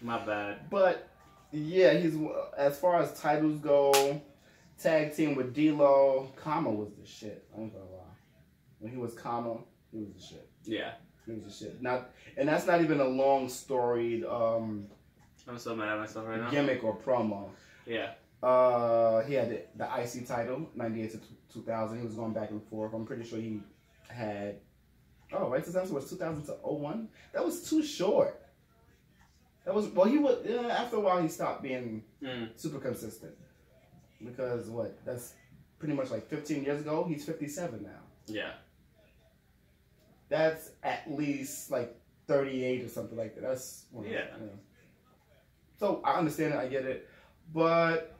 My bad. But, yeah, he's, as far as titles go, tag team with D-Lo, Kama was the shit. I ain't gonna lie. When he was Kama, he was the shit. Yeah. He was the shit. And that's not even a long storied I'm so mad at myself right now. Gimmick or promo. Yeah. He had the IC title, 98 to 2000. He was going back and forth. I'm pretty sure he had. Oh, Right to Censor was 2000 to 01. That was too short. That was after a while he stopped being super consistent because that's pretty much like 15 years ago. He's 57 now. Yeah. That's at least like 38 or something like that. That's yeah. So I understand it. I get it, but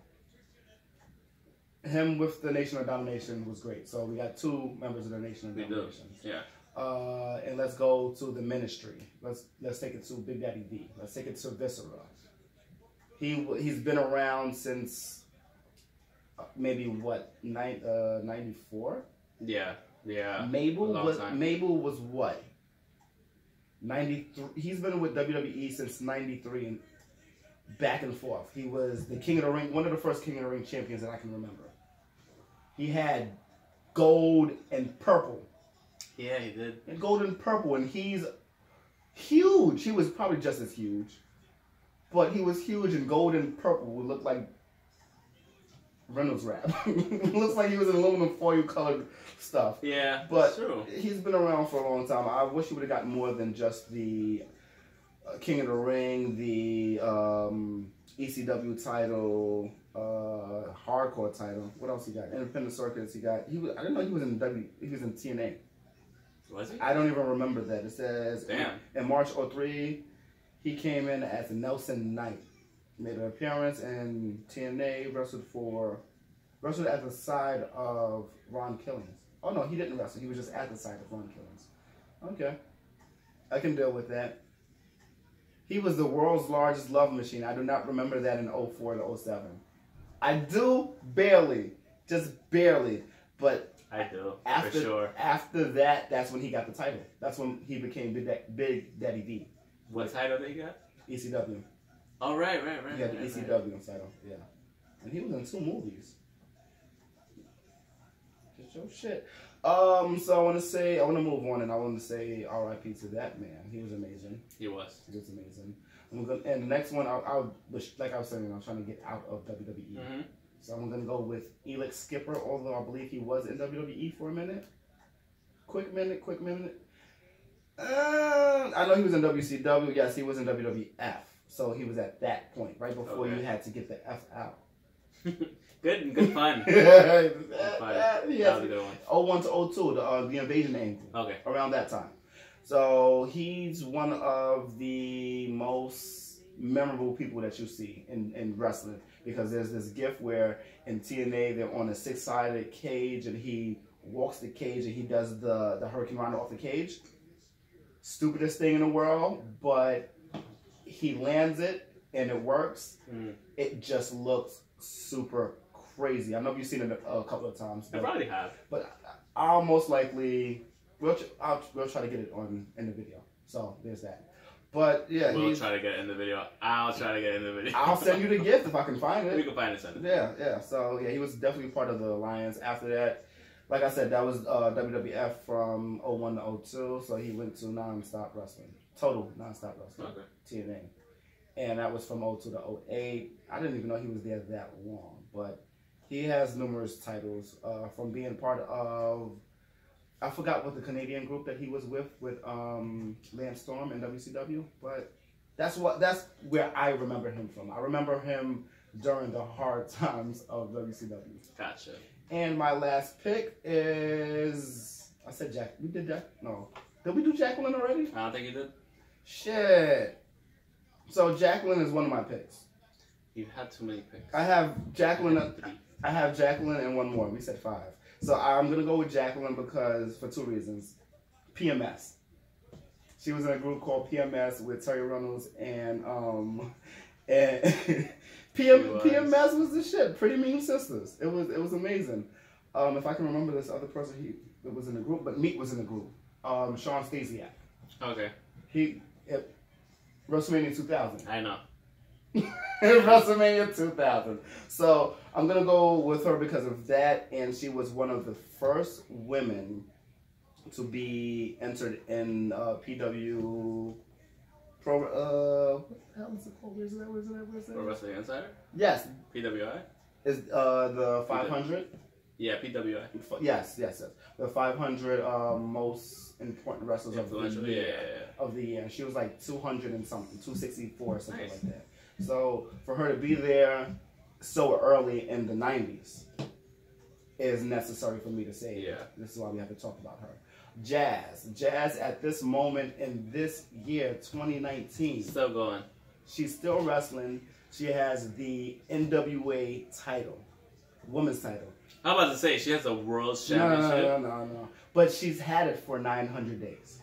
him with the Nation of Domination was great. So we got 2 members of the Nation of Domination. Yeah. And let's go to the Ministry. Let's take it to Big Daddy V. Let's take it to Viscera. He's been around since maybe 94. Yeah. Yeah. Mabel was what? 93. He's been with WWE since 93 and back and forth. He was the King of the Ring, one of the first King of the Ring champions that I can remember. He had gold and purple. Yeah, he did. And gold and purple, and he's huge. He was probably just as huge, but he was huge, and gold and purple would look like Reynolds wrap. Looks like he was in aluminum foil colored stuff. Yeah, but that's true. He's been around for a long time. I wish he would have gotten more than just the King of the Ring, the ECW title, hardcore title. What else he got? Independent Circuits. He got. I didn't know he was in He was in TNA. Was he? I don't even remember that. It says Damn. In March '03, he came in as Nelson Knight. Made an appearance in TNA. Wrestled at the side of Ron Killings. Oh no, he didn't wrestle. He was just at the side of Ron Killings. Okay, I can deal with that. He was the world's largest love machine. I do not remember that in 04 to 07. I do barely, just barely, but I do, after, for sure. After that, that's when he got the title. That's when he became Big Daddy D. What title did he get? ECW. Oh, right. He had the ECW title, yeah. And he was in 2 movies. Just your shit. So I want to move on, and I want to say R.I.P. to that man. He was amazing. He was. He was amazing. And the next one, like I was saying, I'm trying to get out of WWE. Mm-hmm. So I'm gonna go with Elix Skipper, although I believe he was in WWE for a minute. Quick minute. I know he was in WCW. Yes, he was in WWF. So he was at that point, right before you had to get the F out. Good fun. Yes. That was a good one. 01 to 02, the invasion angle. Okay. Around that time. So he's one of the most memorable people that you see in wrestling, because there's this gif where in TNA they're on a 6-sided cage and he walks the cage and he does the Hurricane Rana off the cage. Stupidest thing in the world, but he lands it and it works. It just looks super crazy. I know you've seen it a couple of times. I probably have. But I'll most likely we'll try to get it in the video. So there's that. But yeah, we'll try to get it in the video. I'll try to get it in the video. I'll send you the gift if I can find it. We can find it, send it. Yeah. So yeah, he was definitely part of the alliance. After that, like I said, that was WWF from 01 to 02. So he went to non-stop wrestling, total non-stop wrestling, Okay. TNA, and that was from 02 to 08. I didn't even know he was there that long, but he has numerous titles from being part of. I forgot what the Canadian group that he was with Lance Storm and WCW, but that's where I remember him from. I remember him during the hard times of WCW. Gotcha. And my last pick is, I said Jack. We did Jack? No. Did we do Jacqueline already? I don't think you did. Shit. So Jacqueline is one of my picks. You've had too many picks. I have Jacqueline and one more. We said 5. So I'm going to go with Jacqueline because, for 2 reasons. PMS. She was in a group called PMS with Terry Reynolds and PMS was the shit. Pretty Mean Sisters. It was amazing. If I can remember this other person that was in the group, but Meat was in the group. Sean Stasiak. Okay. WrestleMania 2000. I know. WrestleMania 2000. So I'm gonna go with her because of that, and she was one of the first women to be entered in PW Pro. What the hell is it called? Where's that? Pro Wrestling Insider? Yes. PWI? Is the 500? Yeah, PWI. Yes. The 500 most important wrestlers of the year. She was like 200 and something, 264 or something like that. So for her to be there so early in the 90s is necessary for me to say. Yeah. This is why we have to talk about her. Jazz at this moment in this year, 2019. Still going. She's still wrestling. She has the NWA title, women's title. I'm about to say, she has a world championship. No. But she's had it for 900 days.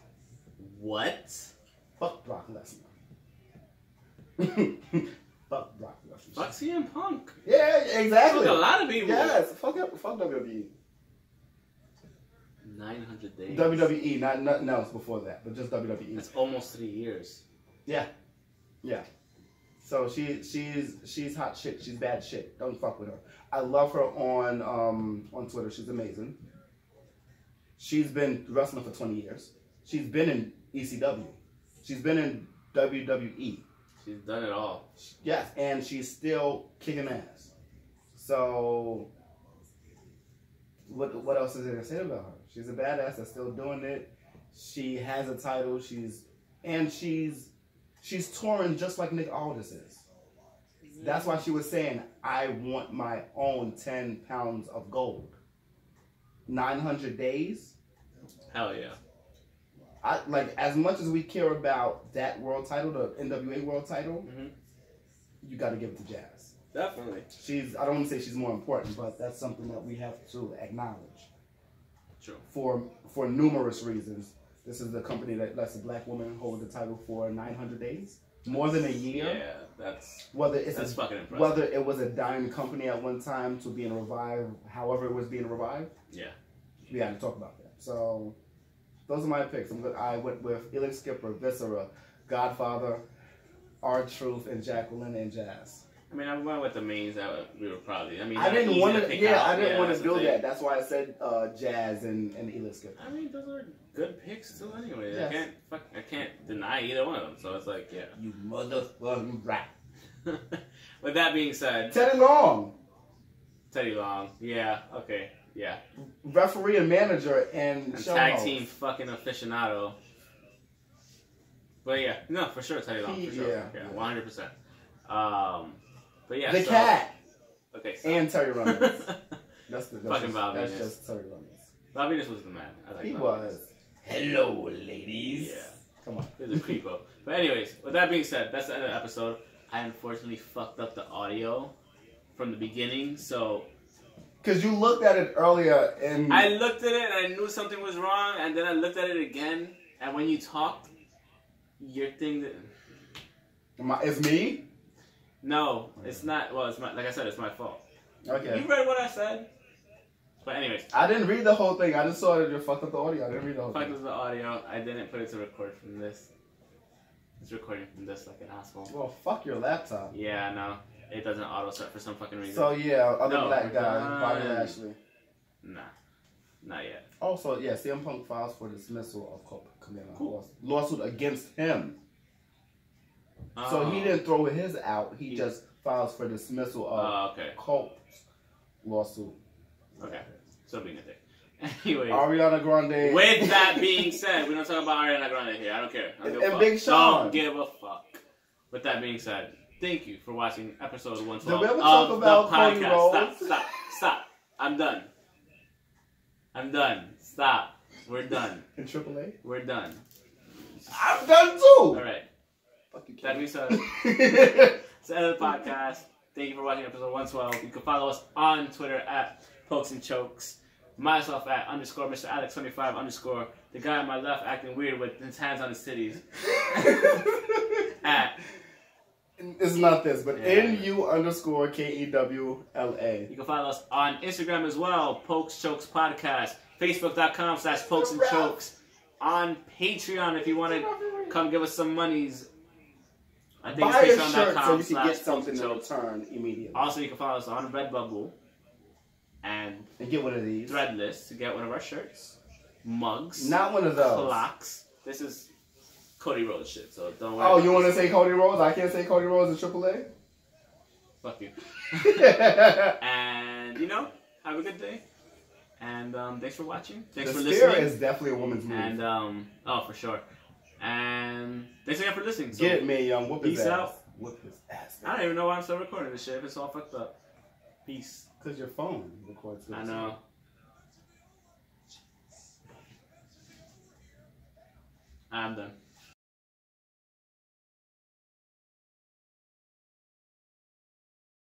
What? Fuck Brock Lesnar. Fuck Brock Lesnar. Fuck CM Punk. Yeah, exactly. Fuck a lot of people. Yes, fuck WWE. 900 days. WWE, not nothing else before that, but just WWE. That's almost 3 years. Yeah. So she's hot shit. She's bad shit. Don't fuck with her. I love her on Twitter. She's amazing. She's been wrestling for 20 years. She's been in ECW. She's been in WWE. She's done it all. Yes, and she's still kicking ass. So, what else is there to say about her? She's a badass that's still doing it. She has a title. She's touring just like Nick Aldis is. That's why she was saying, I want my own 10 pounds of gold. 900 days. Hell yeah. Like, as much as we care about that world title, the NWA world title, you got to give it to Jazz. Definitely. I don't want to say she's more important, but that's something that we have to acknowledge. True. For numerous reasons. This is the company that lets a black woman hold the title for 900 days. More than a year. Yeah, that's fucking impressive. Whether it was a dying company at one time to being revived, however it was being revived. Yeah. We had to talk about that. So, those are my picks. I went with Elix Skipper, Viscera, Godfather, R-Truth, and Jacqueline and Jazz. I mean, I went with the mains that we were probably. I mean, I didn't want to. Yeah, I didn't want to that's do the that. That's why I said Jazz and Elix Skipper. I mean, those are good picks too. Anyway, Yes. I can't deny either one of them. So it's like, yeah. You motherfucking rat. With that being said, Teddy Long, yeah, okay, yeah. referee and manager, and show tag host. team fucking aficionado. But yeah, no, for sure, Teddy Long, for sure, yeah, 100%. But yeah, The Cat. Okay, so. And Terry Runnels. That's fucking Bob That's Venus. just Terry Runnels. Bob Venus was the man. I like He Bob was. Venus. Hello, ladies. Yeah. Come on. He was a creepo. But anyways, with that being said, that's the end of the episode. I unfortunately fucked up the audio from the beginning, so... Because you looked at it earlier and... I looked at it and I knew something was wrong, and then I looked at it again, and when you talked, your thing... It's me? No, it's not. Well, it's my, like I said, it's my fault. Okay. You read what I said? But anyways. I didn't read the whole thing. I just saw that you fucked up the audio. I didn't read the whole Fucked thing. up the audio. I didn't put it to record from this. It's recording from this like an asshole. Well, fuck your laptop. Yeah, no. It doesn't auto set for some fucking reason. So, yeah, other No, black we're guy, done. Bobby Lashley. Nah. Not yet. Also, yeah, CM Punk files for dismissal of Kamala. Cool. Lawsuit against him. So Oh. he didn't throw his out. He just files for dismissal of okay. Colt's lawsuit. Okay. So being a dick. Anyways. Ariana Grande. With that being said, we don't talk about Ariana Grande here. I don't care. I don't give a And fuck. Big Sean. Don't give a fuck. With that being said, thank you for watching episode 112 Did we ever of talk the about Cody podcast. Rhodes? Stop. I'm done. Stop. We're done. In AAA? We're done. I'm done too. All right. Fuck you, That kid. being said, it's the end of the podcast. Thank you for watching episode 112. You can follow us on Twitter at Pokes and Chokes. Myself at _ Mr. Alex 25 _ the guy on my left acting weird with his hands on his titties. At It's not this, but Yeah. NU_KEWLA. you can follow us on Instagram as well, Pokes Chokes Podcast, Facebook.com/Pokes and Chokes, on Patreon if you want to come give us some monies. I think Buy a it's shirt so you can get patreon.com/Pokes something and in Chokes. return immediately. Also, you can follow us on Redbubble and And get one of these. Threadless to get one of our shirts, mugs, Not one of those. clocks. This is Cody Rhodes shit, so don't worry. Oh, about you want to this. say Cody Rhodes? I can't say Cody Rhodes in AAA? Fuck you. And, have a good day. And thanks for watching. Thanks The for spear listening. is definitely a woman's move. And, oh, for sure. And thanks again for listening. So, Get it, man, young. Whoop his peace ass. out. Whoop his ass. I don't even know why I'm still recording this shit if it's all fucked up. Peace. Because your phone records this. I know. I'm done.